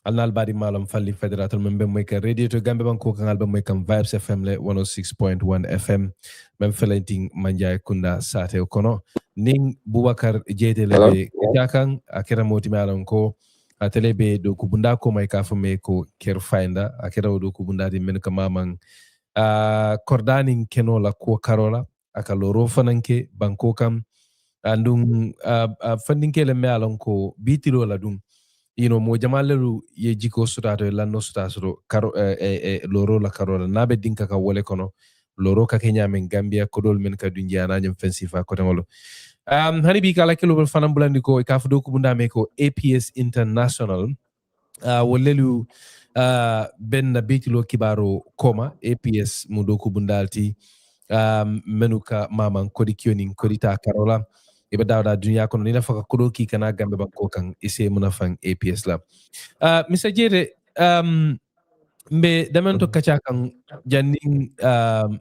alnal badi malam falli federatal membe moy ka radio to Gambia banko kan alba moy kan Vibes FM le 106.1 FM mem felenting manjay kunda sate kono ning Bubacarr Jaiteh lebe jakan akira moti malam ko atelebe do kubunda ko may ka fame ko Kerr finder akira do kubunda di men ka mamang kordaning kenola ko karola aka loro fananke banko kam andung fandinke le me alon ko bitiro la dum mo jamalelu ye jiko sutato lanno sutato karo loro la karola nabe dinka ka wole kono loro ka kenya men Gambia kodol men ka dunjana nyam fensifa ko tangolo hani bi kala kilo fanam bulandi ko ka fudo ko bunda me ko APS International wolelu ben na bitilo kibaro koma APS mudoku bundalti menuka maman kodi kioning kodi ta karola iba dawda dunya kono nina faka kodo ki kana gambe banko kan ise munafang APS la Mr. Jaiteh mbe damento kacha kan janning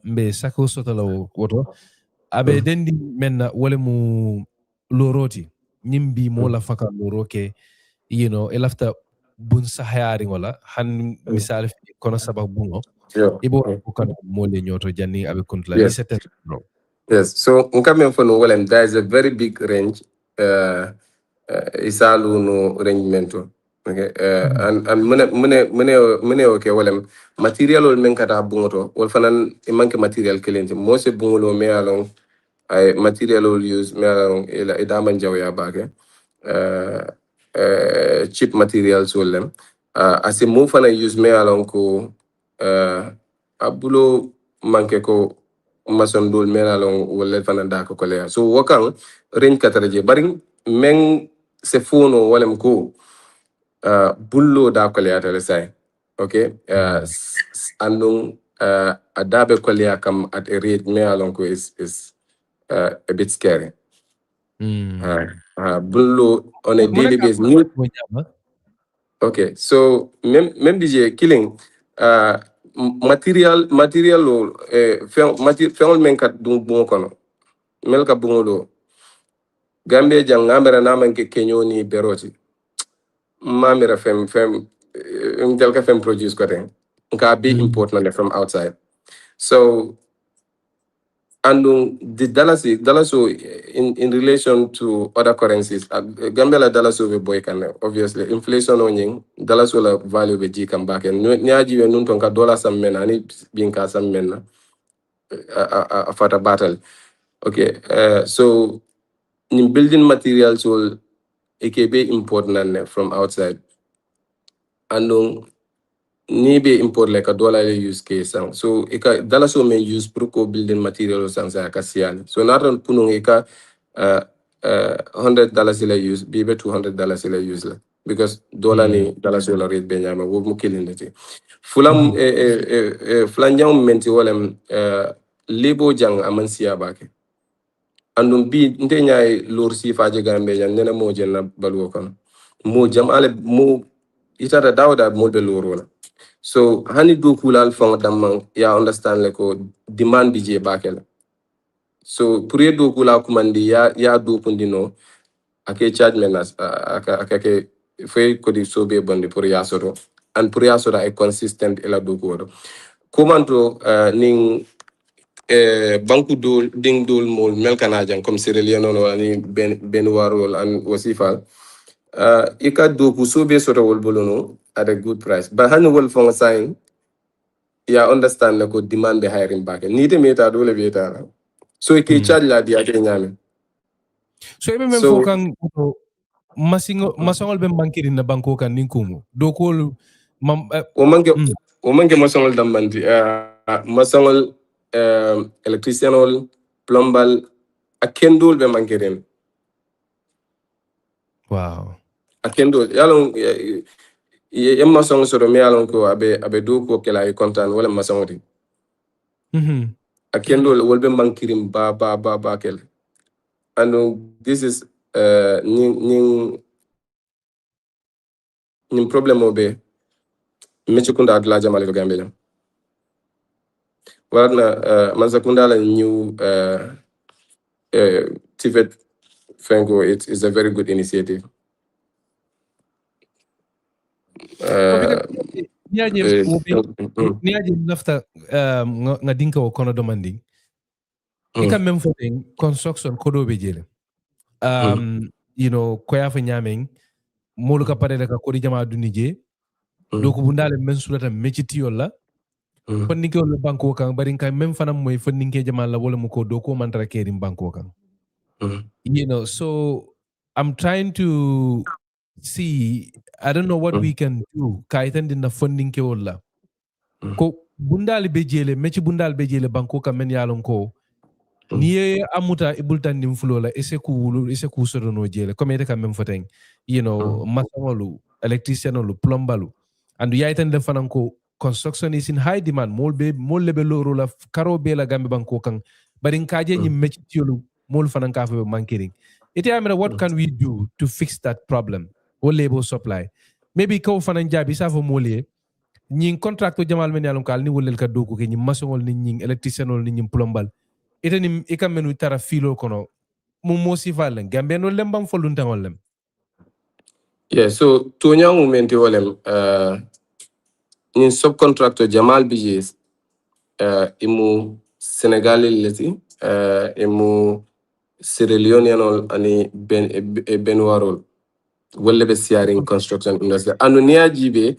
mbe sako sotalo woto abe dendi men wole mu loroti nimbi mo la faka loroke elafta bun sahayari wala han misal kono sabab bungo ibo ko kan mo le nyoto janni abe kontla ni certain yes, so nkame for no well there is a very big range isalu no arrangement. Okay, and mune okay well material ol men kata bungoto wol fanan e manke material kelenti mo se bungolo me along ay material ol use me along e daman jawya bage cheap materials wolem as a move and use me along ko abulo manke ko mason dol me along wolle fana da ko le so wakang range kataraje bari men se fono wolem ko bullo da ko le atale sai okay andung adabe ko le kam at a rate me along ko is a bit scary. Bullo on a daily basis. Okay, so même DJ killing material fengol men kat dum bon kono mel ka bungolo Gambia jang ngamera na man ke kenyoni beroti mamira fem del ka fem produce ko ten nka be important from outside. So And the dollars in relation to other currencies, Gambia la dollars we boy can obviously inflation on dollars will value be G come back and nyaji we nun tonka dollar some men ani being ka some men a fata battle. Okay, so in building materials will be important from outside. And ni be import like a dollar use case so eka dollar so may use pro building materials and sa kasian so not on punung eka $100 ila use be $200 ila use la because dollar ni dollar so la rate benyama wo mu kilindati fulam flanjang menti wolem lebo jang amansia bake andum bi nte nyaay lor si faje gambe jan nena mo jenna balwo kan mo jam ale mo itata dawda mo be lor so hani do kulal fang damang ya understand like demand bije bakel so pour do kula kumandi ya do kundino ake charge menas ake fay ko di sobe bandi pour ya soto and pour ya soto ay consistent ela do ko komanto ning banku dol ding dol mol mel kanajan comme Sierra Leone no ani ben warol an wasifa ika do ku sobe soto wol bolono at a good price but hani wol fang sign ya understand ko demand be hiring back ni de meta do le beta so e ke charge la dia ke nyame so ebe men fokan masongol be bankiri na banko kan ninkumu do ko o manke masongol dambanti masongol electricianol plumbal akendol be mankiren wow akendol yalon yemma song so me yalon ko abe do ko kela e content wala masongoti akendol wolbe mankirim ba kel and this is ning problem obe Fajikunda adla jamale ko Gambia warna Fajikunda la new TVET Fengo it is a very good initiative niaje lafta nga dinka o kono demanding ika même foten construction kodo be jele you know koya fa nyameng molu ka pare ka kodi jama dunije donc bu ndale men sulata meciti yolla fanninke wala banko kan bari kan même fanam moy fanninke jama la wala mu ko do ko mantra kerim banko kan you know so I'm trying to see I don't know what we can do kaitan din na fanninke wala ko bundal be jele meci bundal be jele banko kan men yalon ko niye amuta ibultan nim fulola ese ku sodono jele comme ete kan même foten you know masangolu electricianolu plumbalu and yaitan de fananko construction is in high demand mol lebe loro la karo be la gambe banko kan barin kaje ni metiolu mol fananka fe mankering ite amena what can we do to fix that problem o labor supply maybe ko fanan jabi sa fo molé ñing contracto jamal men yalon kal ni wolel ka doku ke ñi masongol ni ñing electricianol ni ñim plumbal ite ni ikamenu tara filo kono mo mosi valen gambe no lembam foluntangol lem yeah so tonya momenti wolem in subcontractor jamal bijis imu senegalil leti imu Sierra Leoneanol ani benwarol wolle be siaring construction industry anu niya jibe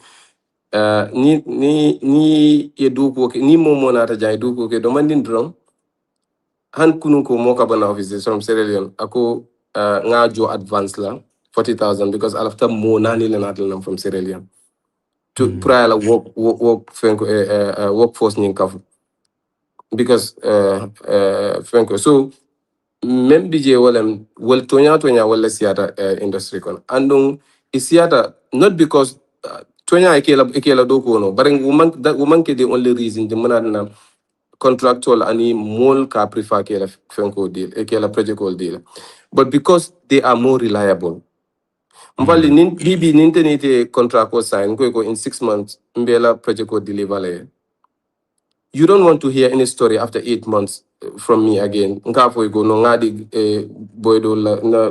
ni eduko ke ni momo na ta jay eduko ke do mandin drum han kunun ko moka bana office from Sierra Leone ako nga jo advance la 40,000 because after mo nani le natal from Sierra Leone to prior la workforce nin kafu because Franco so même bije walem wal tonya wala siata industry kon andong isiata not because tonya ekela doko no but woman ke the only reason the manana contractual ani mol ka prefer ke la Franco deal ekela project deal but because they are more reliable mbali bibi nintenite contract ko sign ko in 6 months mbela project ko deliver le you don't want to hear any story after 8 months from me again. Nkafo go no ngadi boy dola na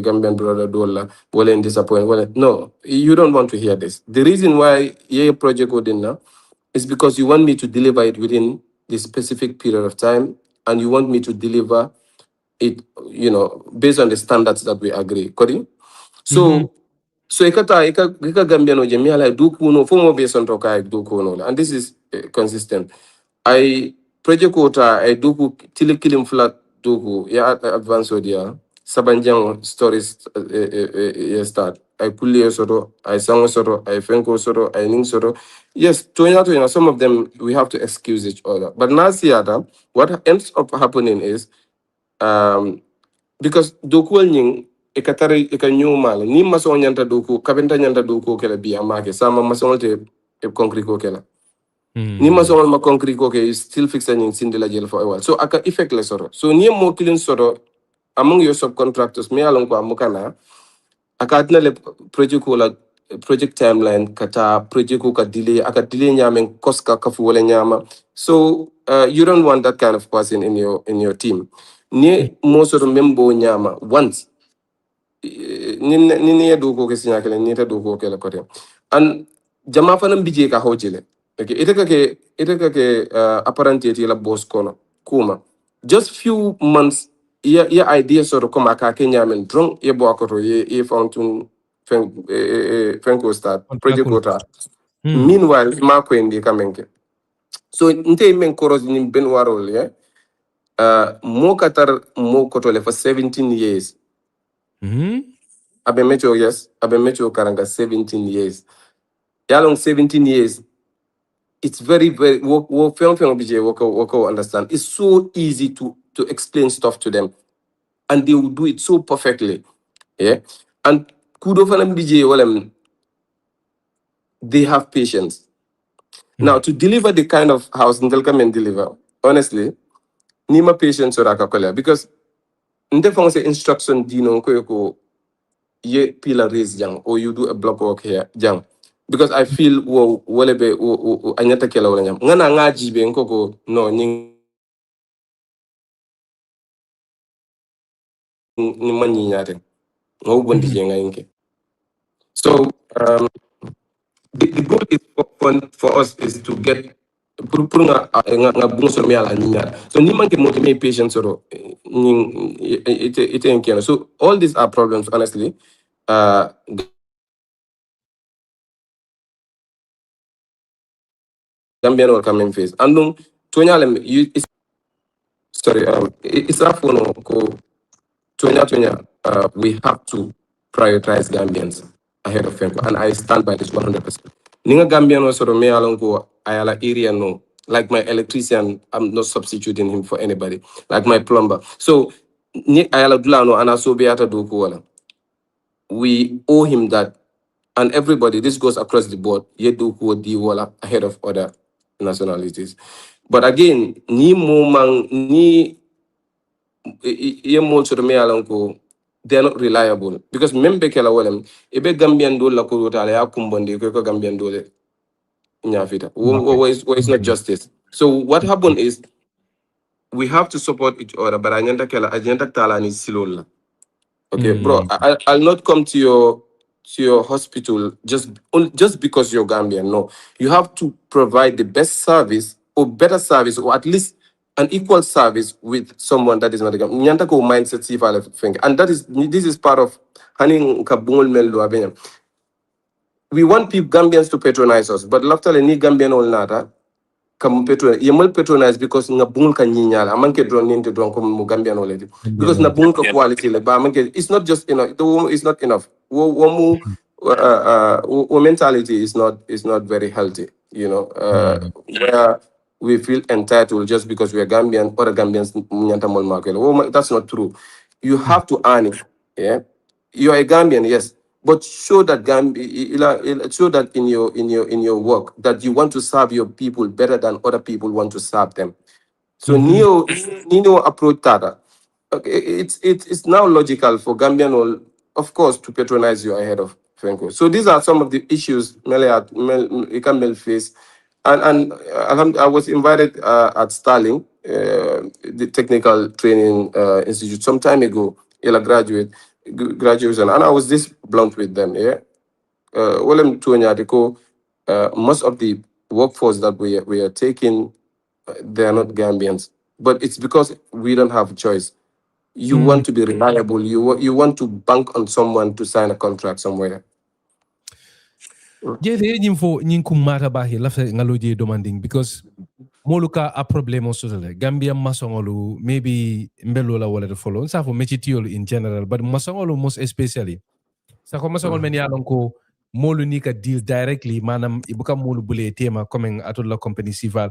Gambian brother dola wala in disappoint wala no you don't want to hear this. The reason why ye project go dinna is because you want me to deliver it within this specific period of time and you want me to deliver it, based on the standards that we agree. Kodi? So so ika Gambian o jemi ala do kuno fomo based on toka do kuno, and this is consistent. I project quota I do tili kilim flat do ya advance odia sabanjang stories start. I kulie soro, I sang soro, I fenko soro, I ning soro. Yes, some of them we have to excuse each other. But now see what ends up happening is because dokual nying ekatare ekanyo mal ni maso nyanta doku kabenta nyanta doku kela bi amake sama maso te e concrete ko kela ni maso ma concrete ko ke still fixing in sindela jail for a while, so aka effect le soro so ni mo kilin soro among your subcontractors me alon ko amukana aka le project ko la project timeline kata project ko ka delay aka delay nyamen koska kafu wala nyama, so you don't want that kind of person in your team. Ni most of the member nyama once ni do ko ke sinya kele ni ta do ko kele kote and jama fanam bije ka hojile okay ite ka ke apparently la boss kono kuma just few months ya idea sort of come aka kenya men drunk ye bo akoto ye fountain fen ko start project ko ta meanwhile ma ko indi kamenke so nte men koros ni ben warol ye mo katar mo kotole for 17 years. Abe mecho karanga 17 years. Yalong 17 years. It's very, very work understand. It's so easy to explain stuff to them. And they will do it so perfectly. Yeah. And kudo fanam BJ walem, they have patience. Now to deliver the kind of house Ndel come and deliver, honestly, nima patience or akakola because Ndefong say instruction dino ko ye pillar raise jang or you do a block work here jang because I feel wolebe anyata kela wala nyam ngana ngaji be nkoko no ni manyi nyate ngo bondi jenga inke. So the goal is for us is to get purunga nga bunso me ala nyanya so ni manke mo me patience oro ite enkena. So all these are problems honestly Gambian will come in face. And it's a phone ko we have to prioritize Gambians ahead of Fenko. And I stand by this 100%. Ninga Gambian was sort of me along go ayala area no. Like my electrician, I'm not substituting him for anybody. Like my plumber. So ni ayala dulano and aso beata do wala. We owe him that. And everybody, this goes across the board, yedu who di wala ahead of other nationalities. But again, ni momang ni they're not reliable because membe kela walem ebe Gambian do la ko tala ya kumbondi ko Gambian do le nyafita it's not justice. So what happened is we have to support each other, but anyanta tala ni silola. Okay, bro, I'll not come to your hospital just because you're Gambian. No, you have to provide the best service or better service or at least an equal service with someone that is not a Gambian. Nyanta ko mindset si fala thing, and this is part of haning kabungol melo abenya. We want people Gambians to patronize us, but after ni Gambian all nata. Come patronize because nga bungul ka nyinyala amanke drone ninte drone comme mu Gambian already because na bungul ka quality le ba amanke it's not just enough it's not enough wo mentality is not very healthy, where we feel entitled just because we are Gambian or Gambians nyanta mol makelo. That's not true. You have to earn it. Yeah, you are a Gambian, yes, but show that show that in your work that you want to serve your people better than other people want to serve them. So Nino approach that. Okay, it's now logical for Gambian all, of course, to patronize you ahead of Franco. So these are some of the issues Mel face. And I was invited at Starling, the technical training institute, some time ago. Graduation, and I was this blunt with them. Yeah, most of the workforce that we are taking, they are not Gambians. but it's because we don't have a choice. You want to be reliable. You want to bank on someone to sign a contract somewhere. Jaiteh nyimfo nyinku mata bahi lafta ngaloje demanding because moluka a problemo sotale Gambia masongolu maybe mbelola wala de follow sa fo mechitiol in general but masongolu most especially sa ko masongol men yalon ko molu ni ka deal directly manam ibuka molu bule tema coming atul la company civil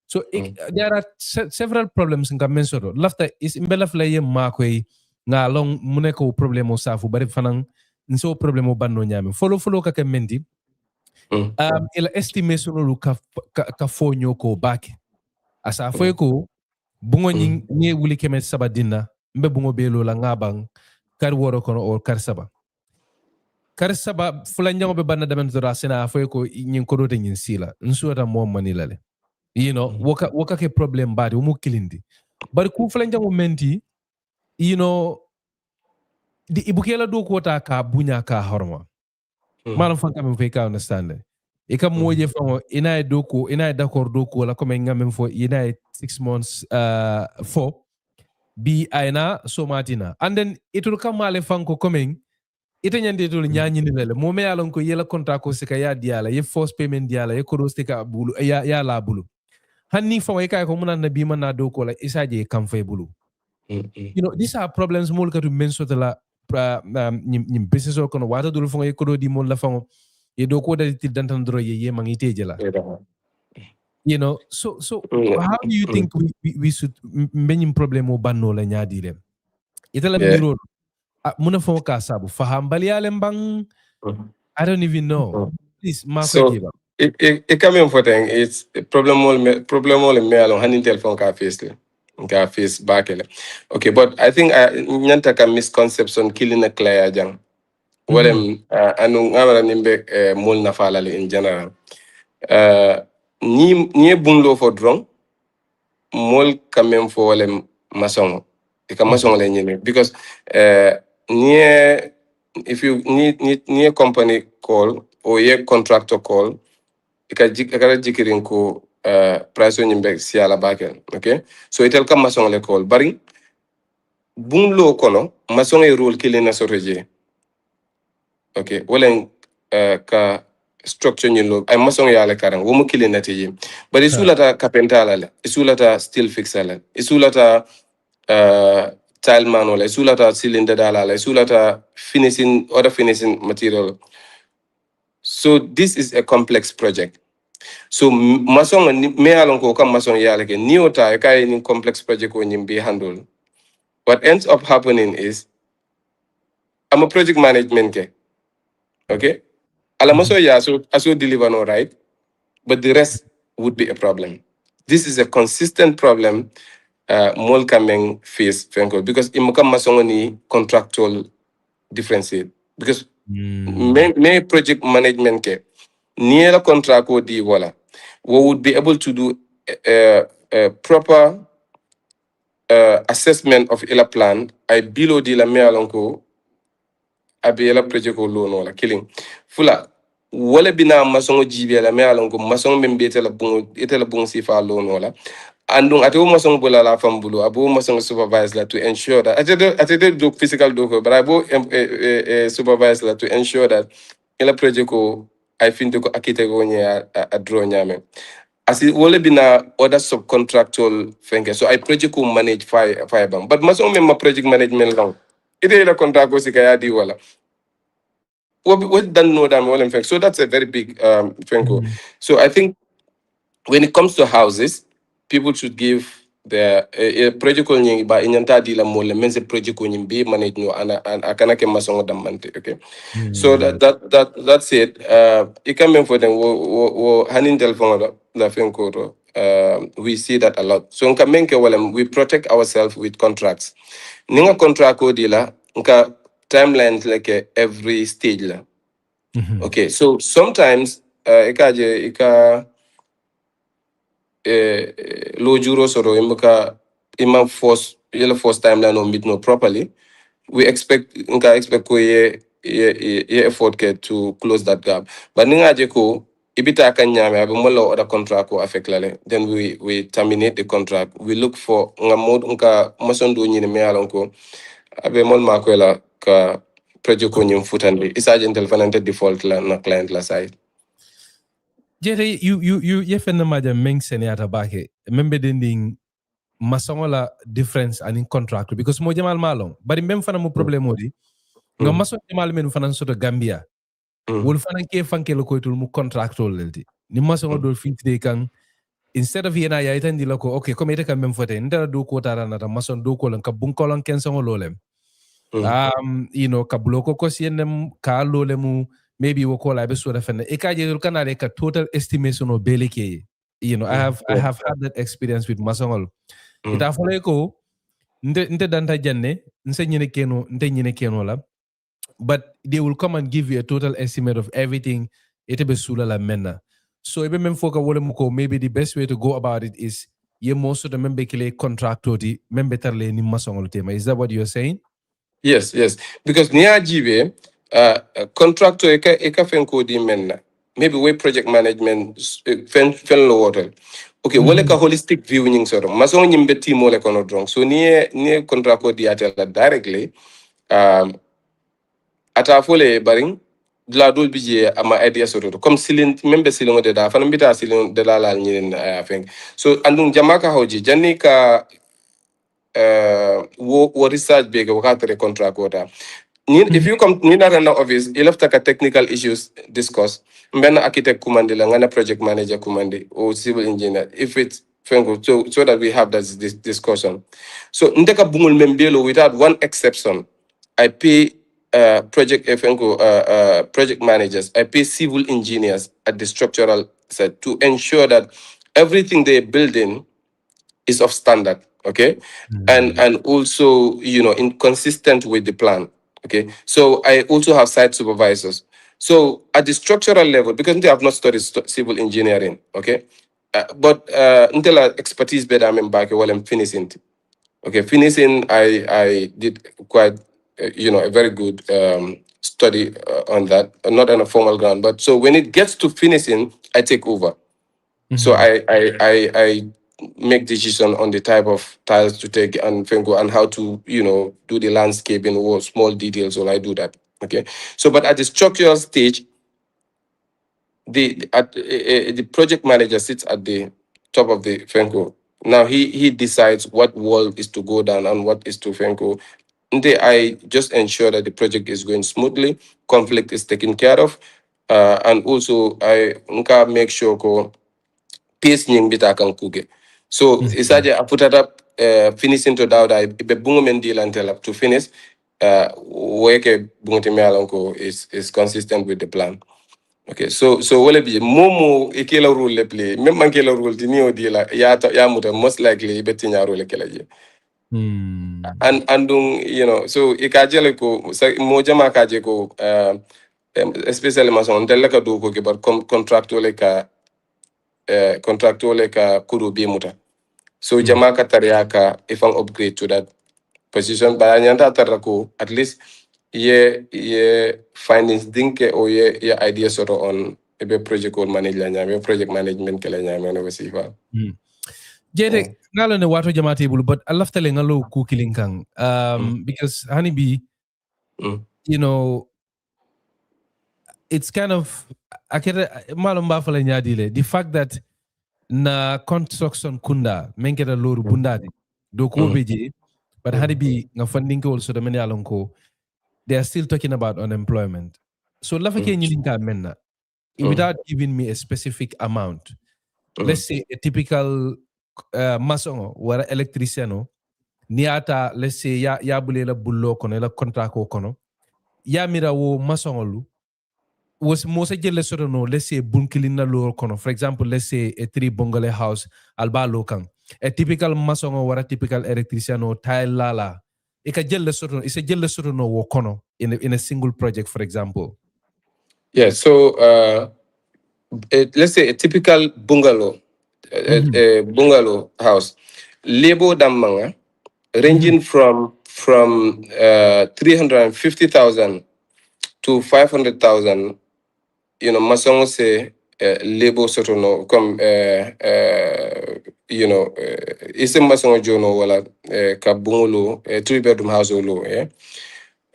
so there are several problems in Gambia lafta is mbelaf la yem makoy nga long muneko problemo sa fu bari fanan nso problemo banno nyame follow ka kemendi ila estimation lu ka fonyo ko bake asa foy ko bungo nye wuli kemet sabadina mbe bungo belo la ngabang kar woro kono or kar saba fulanjango be banna damen zora sina foy ko nyin ko dote nyin sila nsuata mo manilale you know woka ke problem bari mu kilindi bari ku fulanjango menti you know di ibukela do ko ta ka bunya ka horma manam fanka me fe ka understand ika moje fango ina doko ina d'accord doko la comme ngam fo ina 6 months for bi aina so matina and then itul kamale fanko coming ita nyande tul nyanyi ni lele mo me yalon ko yela contract ko sika ya diala ye force payment diala ye ko stika bulu ya la bulu hanni fango e kay ko munan na bi man na doko la isaje kam fay bulu you know these are problems mol katu men sotala nyim business ko no wata dul fango ye ko di mol la fango ye do ko dal til dantan dro ye mangite jela you know so how do you think we should mbenyim problem o banno la nyaadi dem italam niro muna fo ka sabu faham baliyale mbang I don't even know please so it coming for thing it's problem all me along handing telephone ka face back okay but I think nyanta ka misconception killing a clear jang walem anu ngawara nimbe mol na falale in general ni bumlo for drong mol kamem fo walem mason e ka mason le nyene because if you need company call or ye contractor call e ka jikirin ko price nyimbe siala bakel okay so itel kam mason le call bari bumlo kono mason e role kilena soreje okay walen ka structure nyilo ay mason yale karang wo mo kilena teje bari isulata carpenter la isulata steel fixer la isulata tile man wala isulata cylinder dala la isulata finishing other finishing material so this is a complex project so mason me alon ko kam mason yale ke niota kay ni complex project ko nyimbe handle what ends up happening is I'm a project management ke okay Alamaso yeah, so deliver no right, but the rest would be a problem. This is a consistent problem mol coming face Franco because imukam masongoni contractual differences because may project management ke near a contract or di wala we would be able to do a proper assessment of ila plan I below di la me alonko abiyela project ko lono la killing fula wala bina masongo jibe la me alon ko masongo membe etela bon sifa lono la andung ate masongo bola la fam bulu abo masongo supervise la to ensure that ate do physical do ko but abo supervise la to ensure that ela project ko I think ko akite ko nya a draw nyame asi wala bina other subcontractual fenke so I project ko manage fire bang but masongo memma project management long ite la contract ko sikaya di wala what don't know that well in fact so that's a very big thing. So I think when it comes to houses people should give the project ko nyingi ba inyanta di la mole mense project ko nyimbe manage no ana akana ke masongo damante okay so that's it it can for them wo hanin telephone la fenko we see that a lot so nka menke wala we protect ourselves with contracts ninga contract ko di la nka timelines like every stage la okay so sometimes ika low juro soro ima force timeline on meet no properly we expect ko ye effort ke to close that gap but ninga je ko ibita kanyame abe molo other contract ko affect lale, then we terminate the contract. We look for ngamod nka masondo nyine me alon ko abe mol makwela ka project ko nyum futande isaje fanante default la na client la side. Jaiteh, you yefena maja meng seniata bake membe dending masongola difference and in contract because mo jamal malong bari mem fana mo problème odi nga mason jamal men fana soto Gambia wol fana ke fanke lo koytul mu contractol lelti ni mason do fitde kan instead of yena ya itandi lako okay comme ite kan mem fote ndara do ko tara nata mason do ko lan ka bun kolon ken songo lolem you know ka bloko ko sienem ka lolemu maybe wo ko la be so defende e ka je kanale ka total estimation o beleke you know I have had that experience with masongol ita fole ko nte danta janne nse nyine keno la but they will come and give you a total estimate of everything ite be sula la menna so ebe mem foka wole muko maybe the best way to go about it is ye most of the membe kile contractor di membe tarle ni masongol tema. Is that what you're saying? Yes, because niya jibe contractor eka fenko di menna maybe way project management fen lo water. Okay, wale ka holistic view nying soro maso nyimbe team wale kono drong so ni contractor di atela directly ata fole baring la dol bije ama idea soro comme silin membe silin de da fana mbita silin de la nyin feng so andung jamaka hoji janni ka wo research bega wakati contract water. If you come in the office, you have to technical issues discuss. Mbena architect kumandi la ngana project manager kumandi or civil engineer. If it's so that we have this discussion. So ndeka bungul membelo without one exception. I pay project managers. I pay civil engineers at the structural side to ensure that everything they're building is of standard. Okay, and also inconsistent with the plan. Okay, so I also have site supervisors. So at the structural level, because they have not studied civil engineering, okay, but until expertise better, I'm back while I'm finishing. Okay, finishing, I did quite, a very good study on that, not on a formal ground, but so when it gets to finishing, I take over. So I make decision on the type of tiles to take and how to do the landscaping or small details. So I do that. Okay. So but at the structural stage, the project manager sits at the top of the Fenco. Now he decides what wall is to go down and what is to Fenco. I just ensure that the project is going smoothly, conflict is taken care of, and also I make sure pace nying bita kan kuge. So isaje I put it up finishing to dauda be bungo mendil until up to finish weke bungo mealanko is consistent with the plan. Okay, so wala bi momo ikela rule le play même man kela rule di niyo di la ya muta most likely betinya rule kela je. And so ikajele ko mo jama kaje ko especially mason tel ka do ko ke bar contractual ka contractual ka kuru bi muta. So jama ka tariya ka if an upgrade to that position ba nyanta tarako at least ye findings dinke o ye idea sort on ebe project called manage la nyame project management kala nyame no wasifa. Jaiteh ngalo ne wato jamati bulu but alaftale ngalo ku kilinkang because honeybee it's kind of the fact that na construction kunda menketa loru bundadi do ko beje but honeybee nga funding ko also the many alonko they are still talking about unemployment so lafake nyilinka menna without giving me a specific amount. Let's say a typical mason or electrician niata let's say ya bulela bullo kono la contract ko kono ya mira wo masongolu was most jelle soto no let's say bunkilina lo kono for example let's say a 3 bungalow house alba lokan a typical mason or a typical electrician or tile lala it's a jelle soto no wo kono in a single project for example. Yeah, so let's say a typical bungalow a bungalow house labor damanga ranging from 350,000 to 500,000, masongo say labor soto no comme you know ise mason jono wala ka bungolo 3-bedroom house lo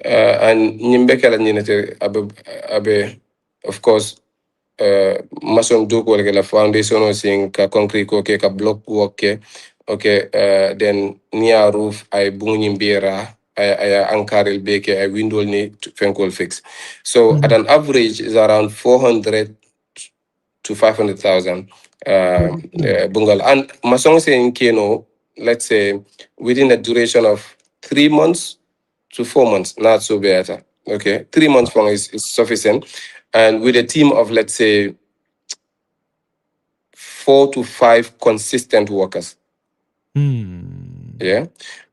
and nyimbe kala nyinete abe of course mason do ko la foundation o sing ka concrete ko ke ka block work ke okay then near roof ay bungu nyimbira ay ankarel beke ay window ni fenkol fix so at an average is around 400 to 500,000 bungal and mason saying keno let's say within a duration of 3 months to 4 months, not so better. Okay, 3 months from is sufficient, and with a team of let's say 4 to 5 consistent workers. Yeah,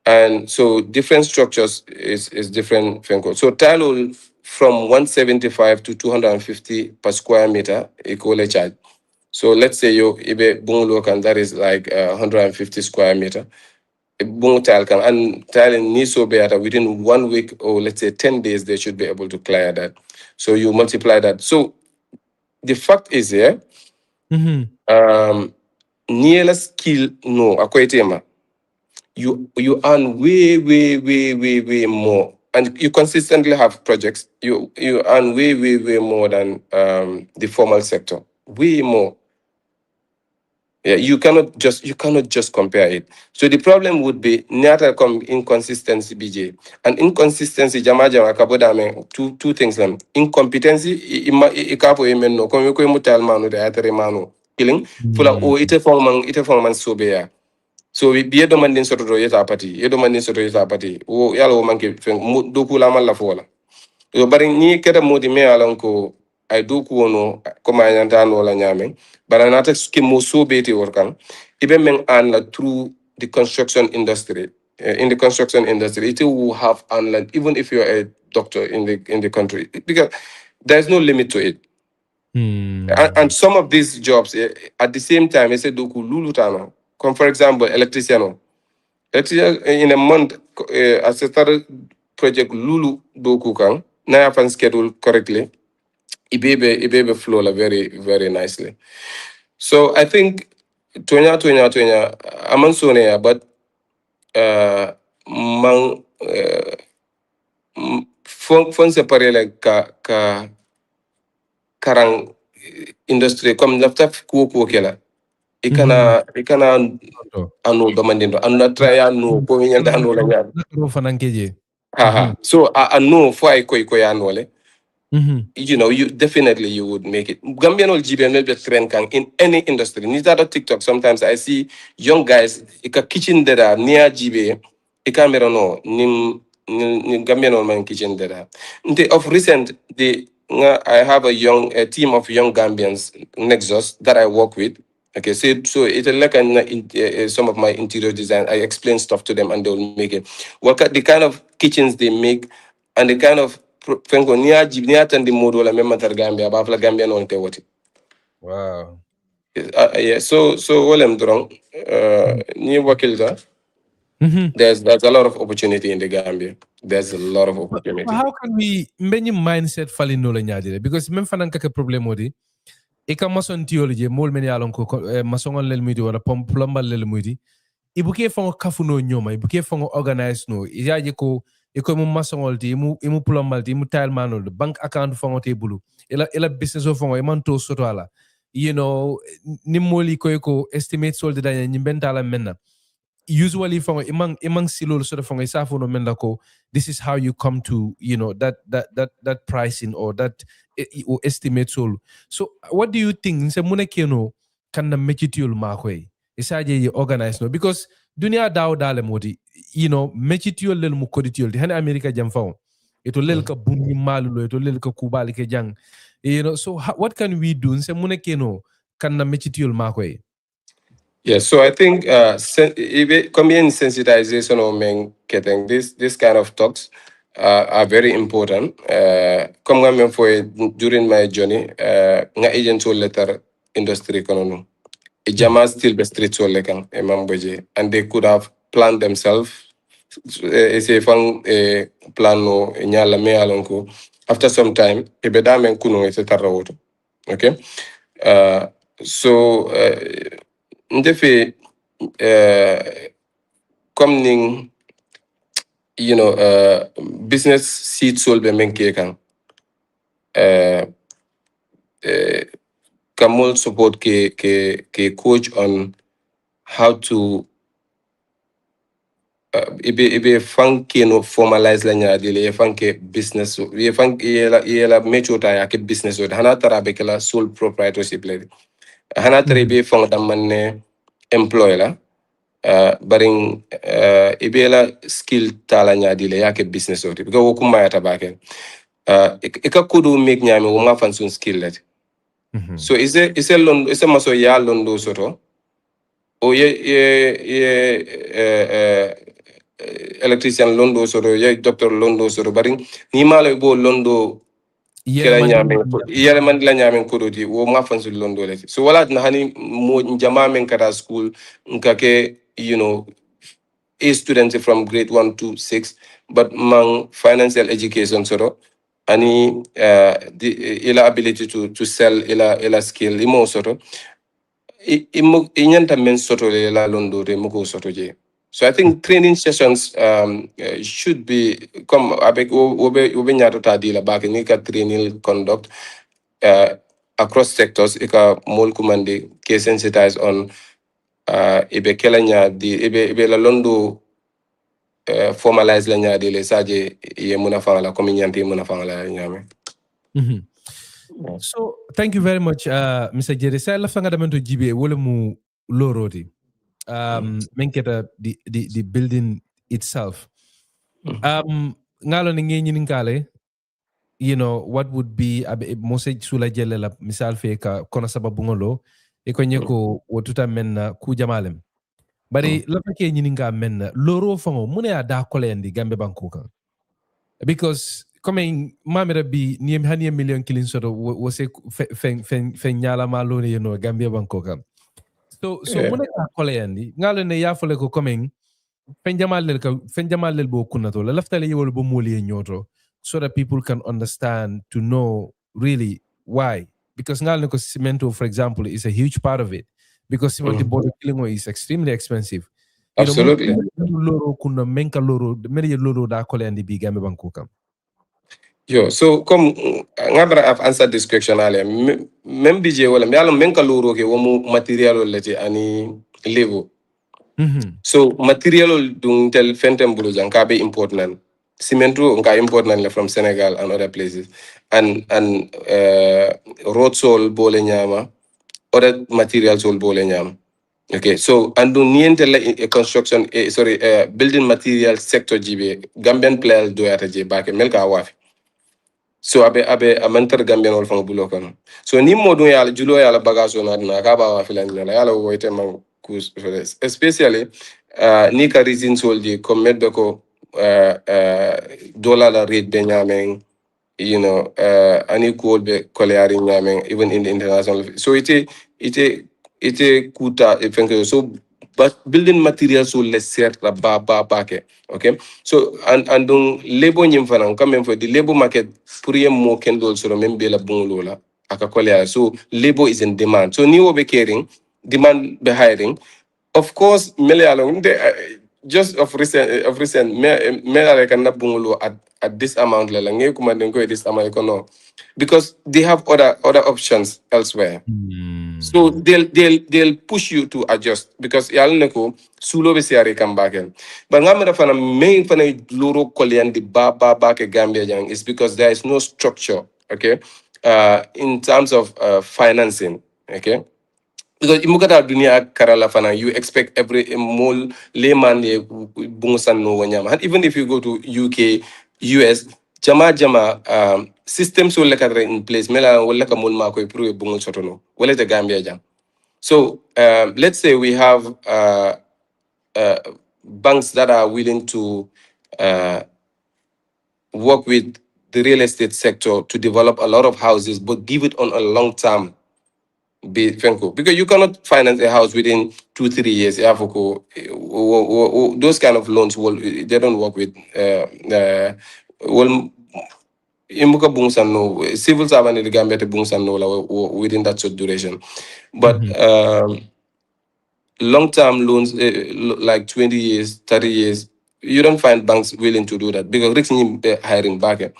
and so different structures is different. So tile from 175 to 250 per square meter equal charge. So let's say you ibe bungalow and that is like 150 square meter. Bung tile can and tile needs so better within 1 week or let's say 10 days they should be able to clear that. So you multiply that. So the fact is here, near skill no akwetema. You earn way more, and you consistently have projects. You earn way more than the formal sector. Way more. Yeah, you cannot just compare it. So the problem would be near come inconsistency BJ. And inconsistency jama kabodame two things them. Incompetency ikapo no come ko mutal manu de atere manu killing fula o ite form man sobeya. So we be demanding soto yeta party, demanding soto yeta party. O yalo o manke doku la man la fola. Yo bari ni keta modi me alanko ay doku wono koma nyanta no la nyame. Bara nata ski mo so beti workan. Ibe men an la through the construction industry. In the construction industry, it will have unlearned, even if you're a doctor in the country, because there's no limit to it. And some of these jobs at the same time, I said doku lulu tano. Come for example, electrician. Electrician in a month, as a start project lulu doku kang na fan schedule correctly. Ibebe flow la very nicely. So I think Tonya aman sone but mang fon separe like ka karang industry comme lafta ko kela ikana anu domandendo anu try anu ko nyanda anu la nyam so anu fo ay koy anu le you know you definitely you would make it Gambian ol GBM be trend kan in any industry ni that TikTok sometimes I see young guys ika kitchen data near GB camera no nim Gambian ol man kitchen data of recent I have a team of young Gambians Nexus that I work with. Okay, so it's like some of my interior design. I explain stuff to them and they'll make it. What the kind of kitchens they make and the kind of fengo niya the model la memma tar Gambia ba fla Gambia non te woti. Wow. Yeah, so walem drong ni wakilta. There's a lot of opportunity in the Gambia. There's a lot of opportunity. But how can we many mindset fall in no la because même fanan kake problem modi e ka mason theology mol men yalon ko mason lel mudi wala plumber lel mudi ibuke fango kafuno nyoma ibuke fango organize no iyaje ko e ko mo mason olti mu plumber ti mu tile manol bank account fango te bulu ela business o fango e man to soto ala you know ni moli ko estimate solde da nyimbenta la menna usually from among silo sort of from ko this is how you come to you know that pricing or that or estimate so what do you think se munekeno kan na mechitiul makwe isaje you organize no because dunia daw dale modi you know mechitiul lel mu koditiul hani america jam fawo eto lel ka bunni malulo eto lel ka kubali ke jang you know so what can we do se munekeno kan na mechitiul makwe. Yes, so I think community sensitization or getting this kind of talks are very important. Come for during my journey, nga agent letter industry kono a jama still be street so lekan and they could have planned themselves. Ese fang plan no nyala me alonko after some time e bedamen kuno ese tarrawoto. Okay. So ndefe comme ning business seed sol be menke kan kamol support ke coach on how to ibe fanke no formalize la nyaadi le fanke business ye fanke yela mechota ya ke business o hana tara be kala sole proprietorship le hana tara be fong dam manne employer la baring ibe la skill tala nyaadi le ya ke business o because wo kuma ya tabake ika kudu make nyame wo ma fan sun skill le so is a maso ya londo soto o electrician londo soto ye doctor londo soto bari ni mala bo londo kela nyame yele man la nyame kodoti wo ma fansul londo le so wala na hani mo jama men kata school nkake a student from grade 1 to 6 but mang financial education soto ani the ila ability to sell ila skill imo soto inyanta men soto le la londo re moko soto je. So I think training sessions should be come avec obe nyato tadi la bak ni ka training conduct across sectors ika mol kumande ke sensitize on ibe kela nya di ibe la londo formalize la nya di le saje ye muna fanga la comme nyanti muna fanga la nyame. So thank you very much Mr. Jerry sa la fanga damento jibe wala mu loroti menketa the building itself ngalo ni ngeni ngale what would be mose sula jelle la misal fe ka kono sababu ngolo e ko nyeko wotuta men ku jamalem bari la fake nyini nga men loro fango mune ada kolendi gambe banko kan because coming mamira bi ni hani million kilin soto wo se fen nyala ma lo ne gambia banko kan so mune ka kolendi ngalo ne ya fole ko coming fen jamal lel bo kunato la laftale yewol bo moli nyoto so that people can understand to know really why because ngalo ko cemento for example is a huge part of it because cement body killing is extremely expensive. Absolutely. Loro kuna menka loro meri loro da kolendi bi gambe banko kam. Yo, so comme I've answered this question earlier. Même budget wala yalo menka loro ke womu material leti ani level. So material dung tel fentem bulu jang ka be important. Cemento nka important le from Senegal and other places. And road sol bole nyama, other materials sol bole nyama. Okay, so andu niente la construction building material sector jibe Gambian players do yata je bake melka wafi. So abe amantar Gambian wol fanga bulo kono. So ni modun yala julo yala bagaso na ka ba wafi la nyala yala woite man kus especially ni ka reason soldi comme medbe ko dollar la rate be nyamen ani ko be koleari nyamen even in the international so ite kuta ifenke so but building materials so let's set la ba ke okay so and donc lebo nyim fanan quand même for the labor market pour yem mo kendol so même be la bungolo la aka koleari so labor is in demand so ni wo be caring demand be hiring of course just of recent me can not bungolo at this amount la nge kuma den ko this amount no because they have other options elsewhere. So they'll push you to adjust because yal neko sulo be siare kambaken but ngamira fana main fana loro koleandi ba ke Gambia jang is because there is no structure, okay, in terms of financing, okay. Because imukata dunia karala fana you expect every mole layman bungusan no wanyama. And even if you go to UK, US, jama systems will like in place mela will like a mol ma ko improve bungun sotono. Wala the Gambia jam. So let's say we have banks that are willing to work with the real estate sector to develop a lot of houses, but give it on a long term. Because you cannot finance a house within 2-3 years. Those kind of loans they don't work with imuka bungsan no civil servant in the Gambia te bungsan no within that short duration. But long-term loans, like 20 years, 30 years, you don't find banks willing to do that because risk ni hiring back.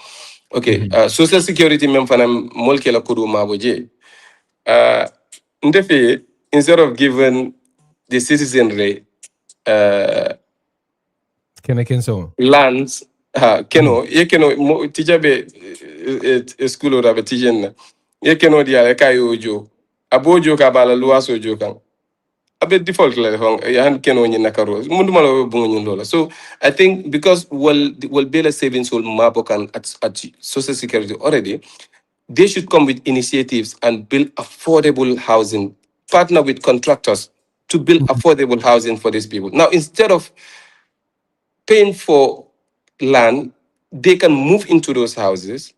Okay, social security memfanam molkela kudu maboje. Ndefe, instead of giving the citizenry lands, keno ye keno teacher be school or be teacher na ye keno dia ka yojo abojo ka bala luaso jo kan abe default la ya han keno nyi nakaro mundu malo bungu nyi lola. So I think because will build a savings will mabokan at social security already, they should come with initiatives and build affordable housing, partner with contractors to build affordable housing for these people. Now, instead of paying for land, they can move into those houses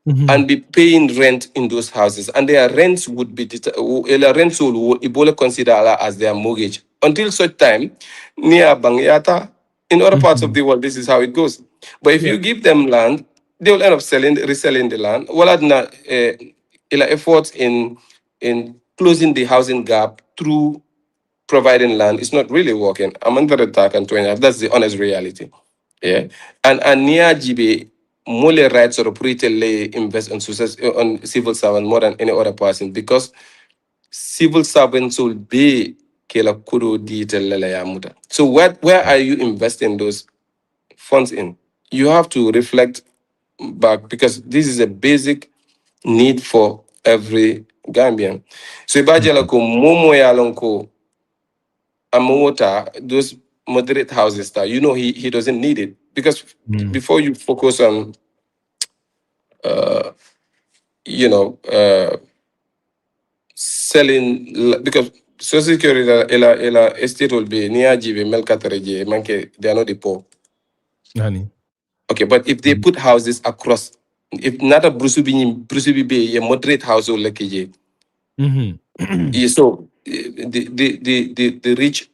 and be paying rent in those houses. And their rents would be, rents will Ebola consider as their mortgage. Until such time, near Bangyata, in other parts of the world, this is how it goes. But if you give them land, they will end up reselling the land. Well, efforts in closing the housing gap through providing land is not really working. I'm under attack and 20. That's the honest reality. Yeah. And near GB, more rights or retail invest on civil servants more than any other person because civil servants will be kela kuro detail yamuta. So where are you investing those funds in? You have to reflect back because this is a basic need for every Gambian. So ibajala ko momo yalonko amota those moderate houses that he doesn't need it because before you focus on selling because social security ela estate will be near GB melkatareje manke they are not the poor. Okay, but if they put houses across, if not a Brusubi be a moderate household like so the rich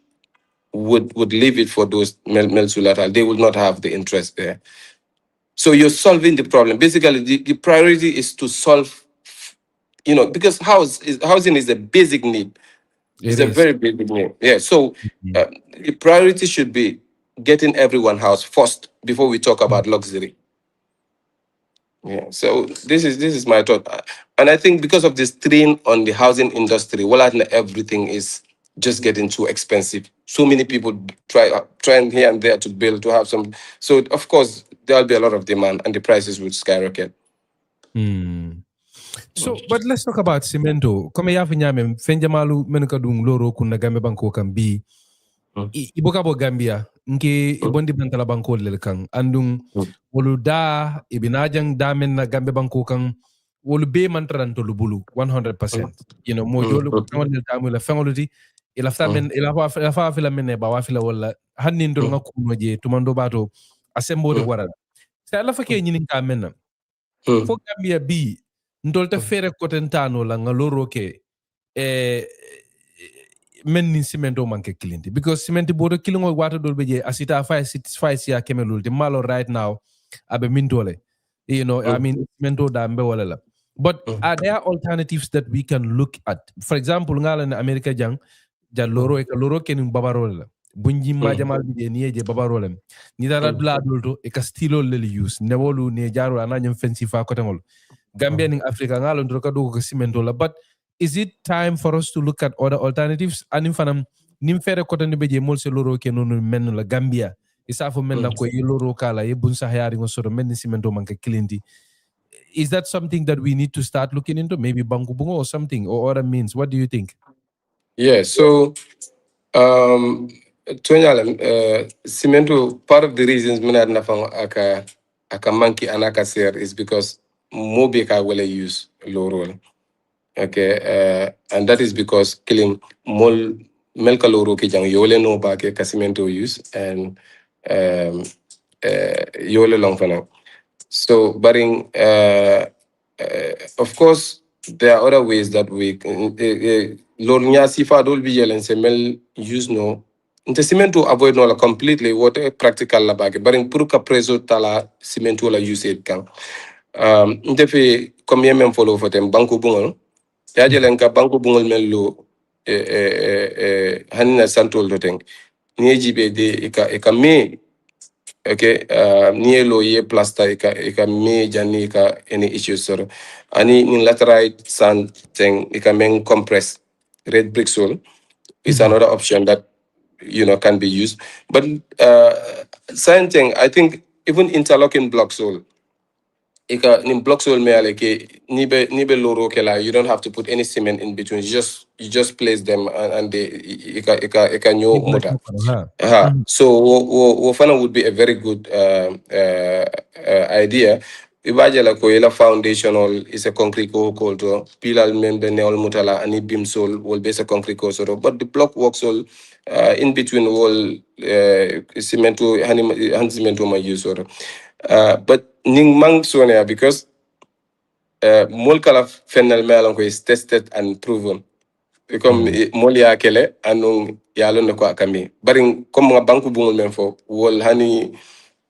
would leave it for those Melsulatal. They will not have the interest there. So you're solving the problem. Basically, the priority is to solve, because housing is a basic need. It's a very basic need. Yeah. So the priority should be getting everyone house first before we talk about luxury. Yeah. So this is my thought, and I think because of the strain on the housing industry, everything is just getting too expensive. So many people trying here and there to build to have some. So of course there'll be a lot of demand, and the prices would skyrocket. So, but let's talk about cemento. Come ya finyame fenjamalu menuka dung loro kuna Gambia banko kan bi. Iboka bo Gambia nke ibondi bantala banko lel kan andung wolu da ibinajang damen na Gambia banko kan wolu be mantaran to lubulu 100%. Mo jolu tawon del tamu la fengoluti ila famen ila fa fila menne ba wa fila wala hanni ndol nga kuno je tumando bato asembo de warada. Sa la fake nyini ka menna. Fo Gambia bi ndolta fere kotentano la nga loro ke men ni cemento manke kilindi because cement bodo kilingo water dolbe je asita five ya kemelul de malo right now abe mindole I mean cemento da mbe wala la. But are there alternatives that we can look at? For example, ngala na America jang loro e loro kenin babarole la bunji majamal bi ni je babarole ni dara dula dolto e castillo le use ne wolu ne jaru ananyum fancy fa kotengol Gambia in Africa ngalo ndroka do ko cemento la. But is it time for us to look at other alternatives? Anim fanam nim fere kota ni beje mol se loro ke nonu men la Gambia isa fo men na ko yi loro kala ye bun sa hayari ngo soro men ni cemento manke kilindi. Is that something that we need to start looking into? Maybe bangu bungo or something or other means? What do you think? Yeah, so cemento, part of the reasons mina nafang aka monkey anaka ser is because mobeka will use loro. Okay, and that is because killing mol melka loro ki jang yole no ba ke cemento use and yole long for now. So, barring of course, there are other ways that we lornya sifa dol bi yelen semel use no inte cemento avoid no la completely what practical la bag barring pour ka preso tala cemento la use it kan ndefi comme yemen follow fotem banku bungol yajelen ka banku bungol mello hanina santol do teng ni jibe de eka me okay ni lo ye plasta eka me jani ka any issues sort ani in laterite sand teng eka men compress red brick soil is another option that can be used, but same thing I think even interlocking block soil in block soil me like nibe loro kela, you don't have to put any cement in between, you just place them and they ika new motor. So Wofana would be a very good idea. Ibaja la ko ila foundational is a concrete ko to pilal membe neol mutala ani beam sol will be a concrete ko so, but the block work sol in between wall cemento hand cemento ma use or but ning mang sonia because mol kala fennel melan ko is tested and proven comme molia kele anung yalo ne ko akami bari comme nga banku bungul men fo wol hani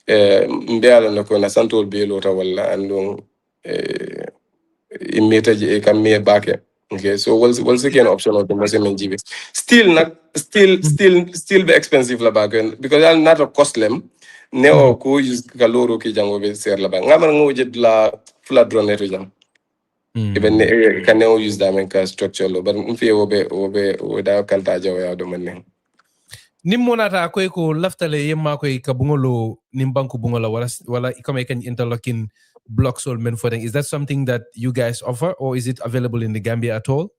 mbeala ne ko na santol be lota wala andung imeta je kam me bake. Okay, so what's again option of the measurement GB still be expensive la back because I'm not a costlem neo ko use kaloro ki jango be ser la ba ngamar ngoje la fula drone to jang even can now use that make structure low, but if you obe without kanta jaw do man nim monata koy ko laftale yemma koy ka bungolo nim banku bungola wala comme kan interlocking blocks or men footing, is that something that you guys offer or is it available in the Gambia at all?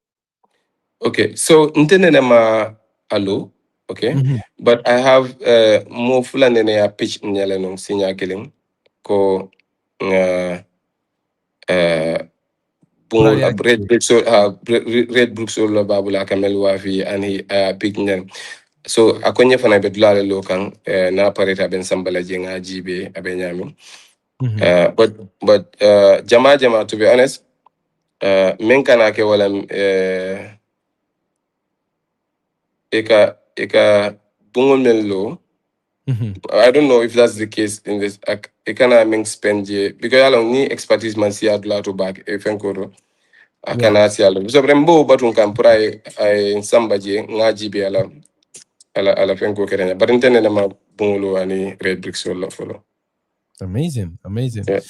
Okay, so ntene ma allo, okay, but I have more fulani ne pitch nyale no sinya killing ko bungol red brick so babula kamel wafi and he pick nyal. So akonye fana be dulale lokan na pareta ben sambala jenga jibe abenyami. But jama to be honest men kana ke wala eka bungol mello. I don't know if that's the case in this ekana men spend because along ni expertise man si adula to back efenkoro akana si alo so rembo batun kan pray ay sambaje ngaji be ala fenko kerenya but intene na ma bungolo ani red bricks wala follow. Amazing. Yeah.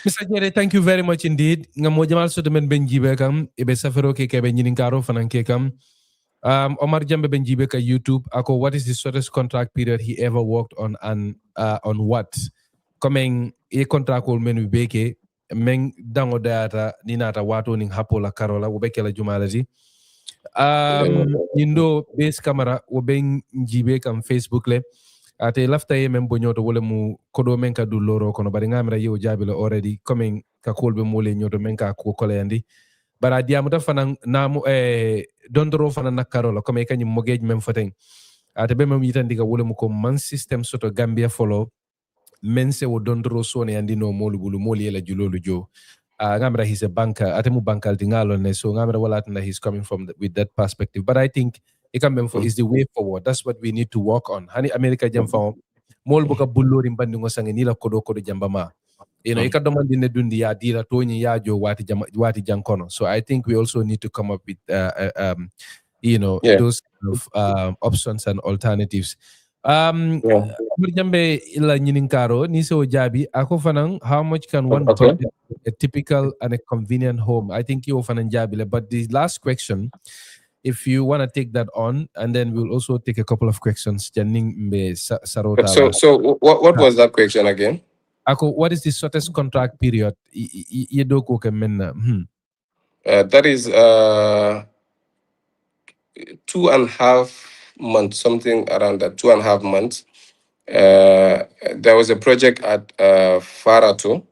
Mr. Jaiteh, thank you very much indeed. Nga mo jamal so demen benjibe kam ibe safero ke kebe nyinin karo fanan ke kam. Omar Jambe benjibe ka YouTube ako what is the shortest contract period he ever worked on and on what? Coming e contract ko men beke men dango data ni nata wato ning hapola karola wo beke la jumalaji. Indo base camera wo ben njibe kam Facebook le ate lafta ye men bonyoto wala mu kodo men ka du loro kono bari ngamira yew jabilo already coming ka kolbe mole nyoto men ka ko kolendi bara diamu ta fanan namu dondoro fanan nakarola comme kanyum mogej men foten ate be mem yitandi ka wala mu ko man system soto Gambia follow men se wo dondoro sone andi no molu bulu moli la julolu jo ngamira he's a banker ate mu bankal tingalo ne so ngamira wala tanda he's coming from with that perspective, but I think is the way forward. That's what we need to work on. Hani America jam fa mol boka bullori mbandi ngo sangi nila kodo jamba ma. You know, ikadomandi ne dundi ya dira toni ya jo wati jankono. So I think we also need to come up with those kind of options and alternatives. Jambe ila nyininkaro ni so jabi ako fanang how much can one budget a typical and a convenient home? I think you fanan jabi, but the last question, if you want to take that on, and then we'll also take a couple of questions. So what was that question again? Ako, what is the shortest contract period? That is 2.5 months, something around that, 2.5 months. There was a project at Farato,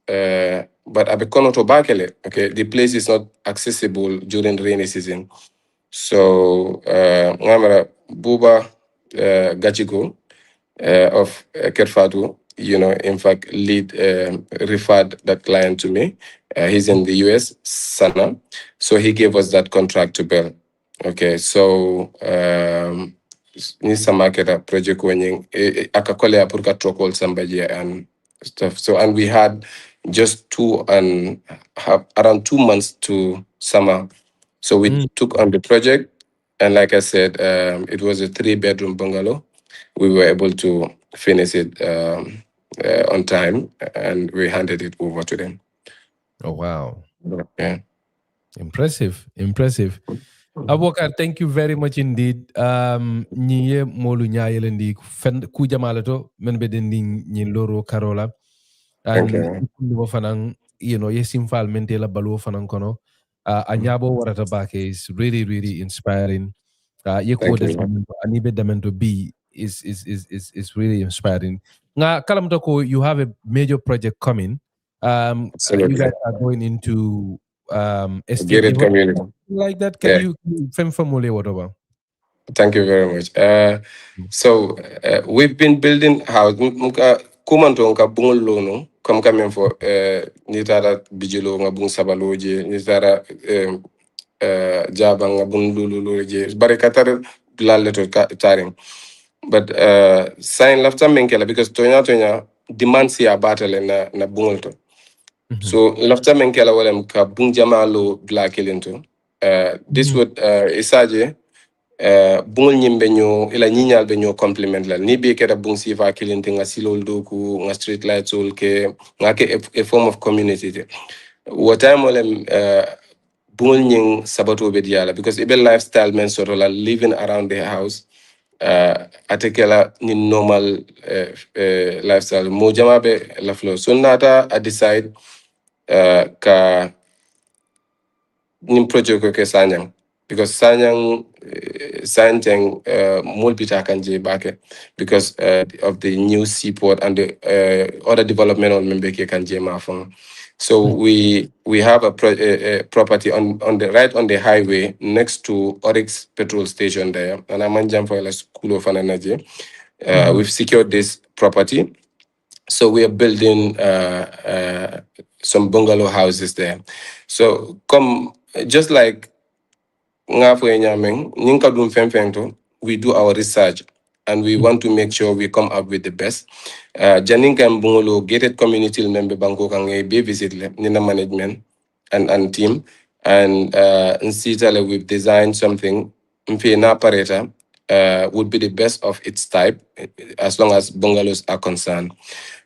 but Abekono to Bakele, okay, the place is not accessible during the rainy season. So Ngamara Buba Gachigo of Kerfadu, in fact, referred that client to me. He's in the US, Sana. So he gave us that contract to build. Okay, so Nisa market project winning Akakole Apurka Trokol Sambaji and stuff. So, and we had just around 2 months to summer. So we took on the project, and like I said, it was a 3-bedroom bungalow. We were able to finish it on time, and we handed it over to them. Oh, wow. Yeah. Impressive. Bubacarr, thank you very much indeed. Ñi molu ñaayelendi ku jamalato men be den ñi loro karola. Thank And you. fanang, ye simfal mente la baluo fanang kono. A ñabo warata bake is really, really inspiring. Ye ko Thank des you. anibe damento B is really inspiring. Nga kalamta ko, you have a major project coming. You Absolutely. guys are going into estate Gated development community. like that. Can Yeah. you familiar whatever? Thank you very much. So we've been building house. Kumanto nka bungol lono kom kamen fo ni tara bijilo nga bung sabaloje ni tara jaba nga bung lulu je bare katar laleto taring. But sign lafta menkela because tonya demand si abatale na bungol to. So lafta menkela walem ka bung jamalo blakelento. This would isaje bungol nyimbe nyo ila nyinyal be nyo compliment la ni be kera bung sifa kilinte nga silol doku nga street lights ol ke nga ke a form of community de wata molem bungol nying sabato be diala because ibe lifestyle men sort of living around the house atekela ni normal lifestyle mo jama be la flow so nata I decide ka nim project ko ke sanyang because sanyang mulbita kanje bake because of the new seaport and the other development on Membeke kanje mafong. So we have a property on the right on the highway next to Oryx petrol station there, and I'm jam for a school of energy. We've secured this property, so we are building some bungalow houses there. So just like we do our research and we want to make sure we come up with the best. Janinka Mbungolo gated community member banko kange be visit nina management and team and we've designed something na pareta would be the best of its type as long as bungalows are concerned.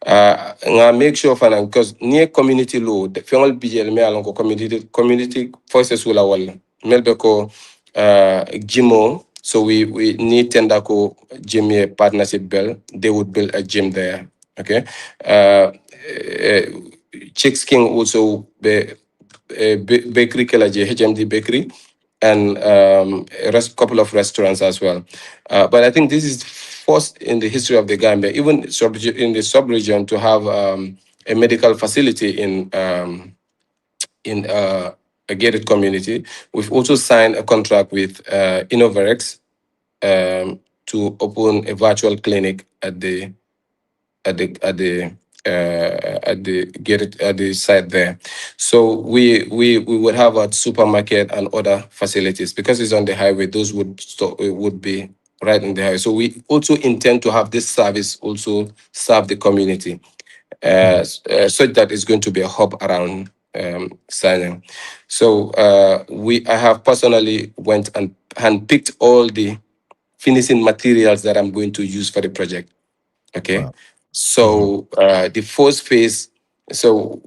Make sure because near community law the final BL me along community forces will wall melbeko gymo. So we need Tendako gym partnership bill. They would build a gym there. Okay. Chicks King also be bakery kelaje HMD bakery and a couple of restaurants as well. But I think this is first in the history of the Gambia, even in the sub-region, to have a medical facility in a gated community. We've also signed a contract with Innovarex to open a virtual clinic at the site there. So we would have a supermarket and other facilities because it's on the highway. Those would be right on the highway. So we also intend to have this service also serve the community, so that it's going to be a hub around Sanyang. So I have personally went and handpicked all the finishing materials that I'm going to use for the project. Okay. Wow. So the first phase, so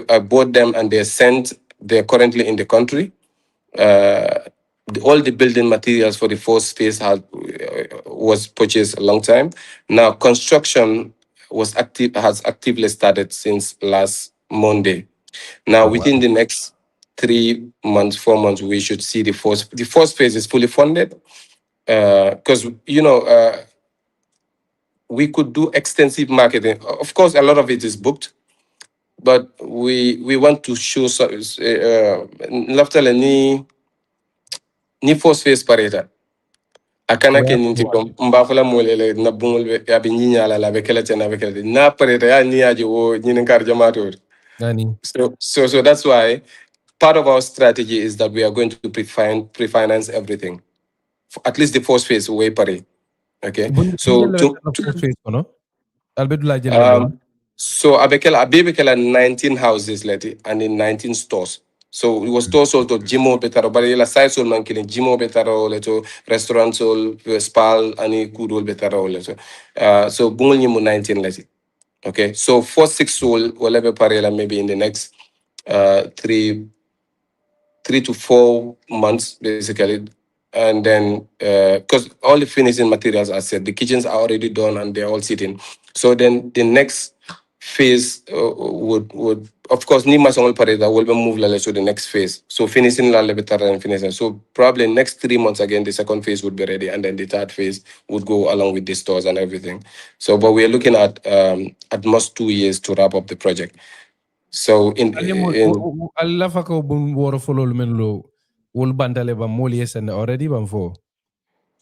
I bought them and they're currently in the country. All the building materials for the first phase was purchased a long time. Now construction has actively started since last Monday. Now within the next 3 months, 4 months, we should see the first phase is fully funded. Because we could do extensive marketing. Of course, a lot of it is booked, but we want to show ni first phase pareta. Akana keninti kom mbafala molele na bungol be abi nyinyala la be kala tena be kala na pareta ya ni aje wo nyinin kar jamato. So that's why part of our strategy is that we are going to pre-finance everything. At least the first phase way pare. Okay. So So abekela 19 houses leti and in 19 stores. So it was stores sold to Jimo Betaro, but la size sold man killing Jimo Betaro leto, restaurant sold, spal, ani kudol Betaro leto. So bungul nimu 19 leti. Okay, so 4-6 sold, whatever parela maybe in the next 3 to 4 months, basically. And then, because all the finishing materials are set, the kitchens are already done and they're all sitting. So then the next phase would of course need masongal pareda will be moved to the next phase. So finishing la lebetara and finishing. So probably next 3 months again, the second phase would be ready, and then the third phase would go along with the stores and everything. So, but we're looking at most 2 years to wrap up the project. So in Allah fako bun woro follow men lo wol bandale ba molies and already ban fo.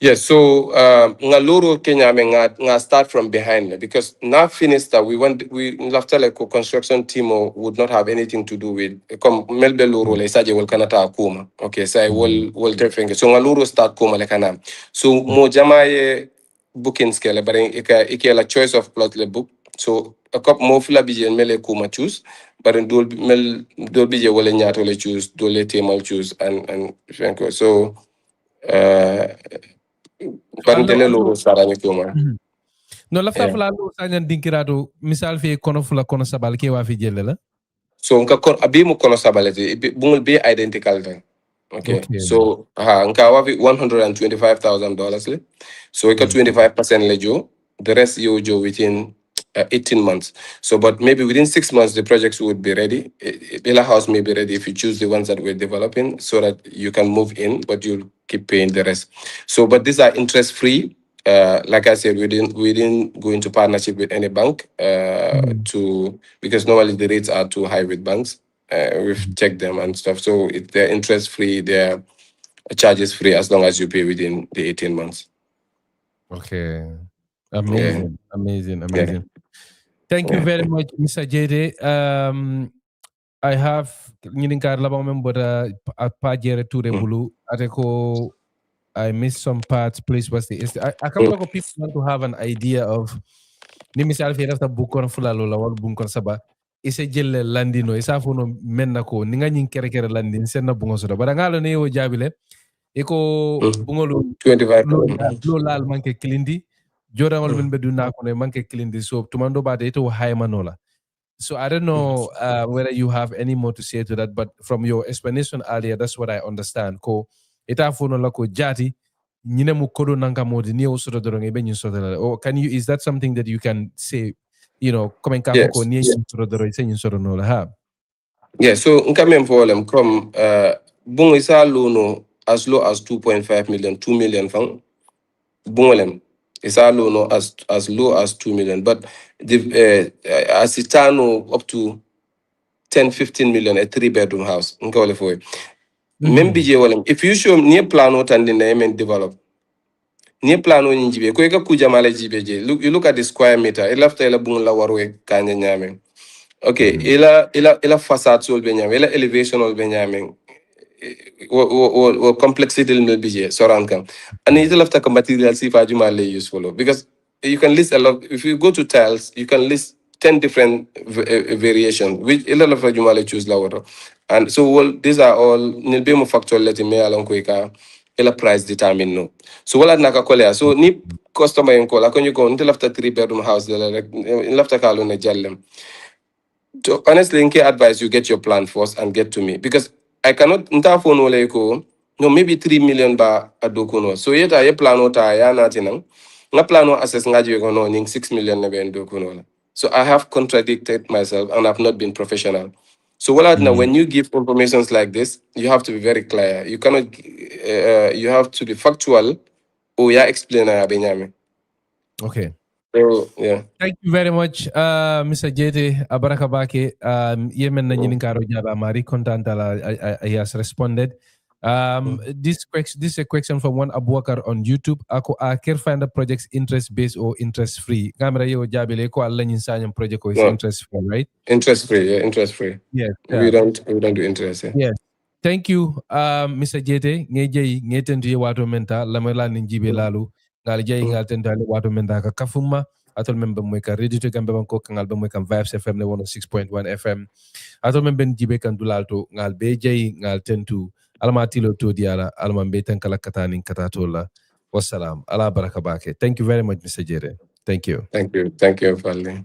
Yes, so Ngaluru Kenya nga start from behind because now finished that we after like a construction team would not have anything to do with come Melbe Luru le saje will kanata akuma. Okay, so I will different. So Ngaluru start kuma le kana. So mo jamaye booking scale but ike la choice of plot le book. So a couple more fila bije mele kuma choose but in dol bije wole nyato le choose dole temal choose and so no lafta fula lo sanyan dinkirato misal fi kono fula kono sabal ke wa fi jelle la so nka kon abi mu kono sabalete bungul be identical thing. Okay. So nka wa fi $125,000 le so ika 25% le jo the rest you jo within 18 months. So, but maybe within 6 months, the projects would be ready. Villa House may be ready if you choose the ones that we're developing so that you can move in, but you'll keep paying the rest. So, but these are interest-free. Like I said, we didn't go into partnership with any bank because normally the rates are too high with banks. We've checked them and stuff. So they're interest-free, they're charges-free as long as you pay within the 18 months. Okay. Amazing. Yeah. Amazing. Yeah. Thank you very much, Mr. Jaiteh. I have Ninkar Labamem, but a Pajere Ture Bulu, Ateko. I missed some parts. Please, what's the a couple of people want to have an idea of Nimisal Fiesta Bukon Fulalola or Bunkon Saba. Is a jelle landino, is a fono menako, Ningan Kerker landin, Sena Bungosoda. But Angalo Neo Jabile, Eko Bungolo 25 Lal Manke Kilindi. Jordan will be doing now manke kilindi so tumando ba to high manola. So I don't know whether you have any more to say to that, but from your explanation earlier, that's what I understand. Ko ita fono la ko jati nyine mu kodo nanka modi ni osoro dorong ebe nyin sodala. Or can you is that something that you can say, you know, komen ka ko ni nyin soro dorong se nyin soro no la ha. Yeah, so nkame mfolem come bungo isa lono as low as 2.5 million, 2 million fang bungolem. It's all low as low as 2 million, but the as it up to 10-15 million a 3-bedroom house. If you show near plan out and the name and develop near plan on jibe ko eka kuja mala jibe je you look at the square meter it left ela bungla warwe kanya nyame. Okay, ila facade sol benyame ila elevation ol benyame or complexity will be soranka and it left a material see if useful because you can list a lot. If you go to tiles you can list 10 different variations which a lot of jumale choose la and so these are all nilbemo factor let me along quicker ila price determine no so wala naka kolea so ni customer en kola kon you go until after 3-bedroom house like left a kalo na jallem. So honestly, I advise you get your plan first and get to me because I cannot no maybe 3 million ba adokuno. So yet I plan ota ya natinang. Na plano assess ngaji no 6 million nebe dokuno. So I have contradicted myself and I've not been professional. So when you give informations like this, you have to be very clear. You cannot you have to be factual or ya explain benyame. Okay. So, yeah. Thank you very much, Mr. Jaiteh Abarakabake. Yemen na karo jaba mari kontantala he has responded. This is a question from one Bubacarr on YouTube. Ako Kerr find the project's interest based or interest free? Kamera yo jabile ko alla nyinsanyam project is interest free, right? Interest free, yeah, interest free. Yes. We don't do interest. Yeah. Yes. Thank you, Mr. Jaiteh. Ngeje ngeten tuye wato menta lamela ninjibe lalu ngal jayi ngal tentale wato menta ka kafuma atol membe moy kan radio to Gambia ko kangal be moy kan Vibes FM le 106.1 FM atol membe jibe kan dulalto ngal be jey ngal tentu alma tilo to diala alma be tan kala katani katatola wassalam ala baraka bake. Thank you very much, Mr. Jaiteh. Thank you. Thank you, Fali.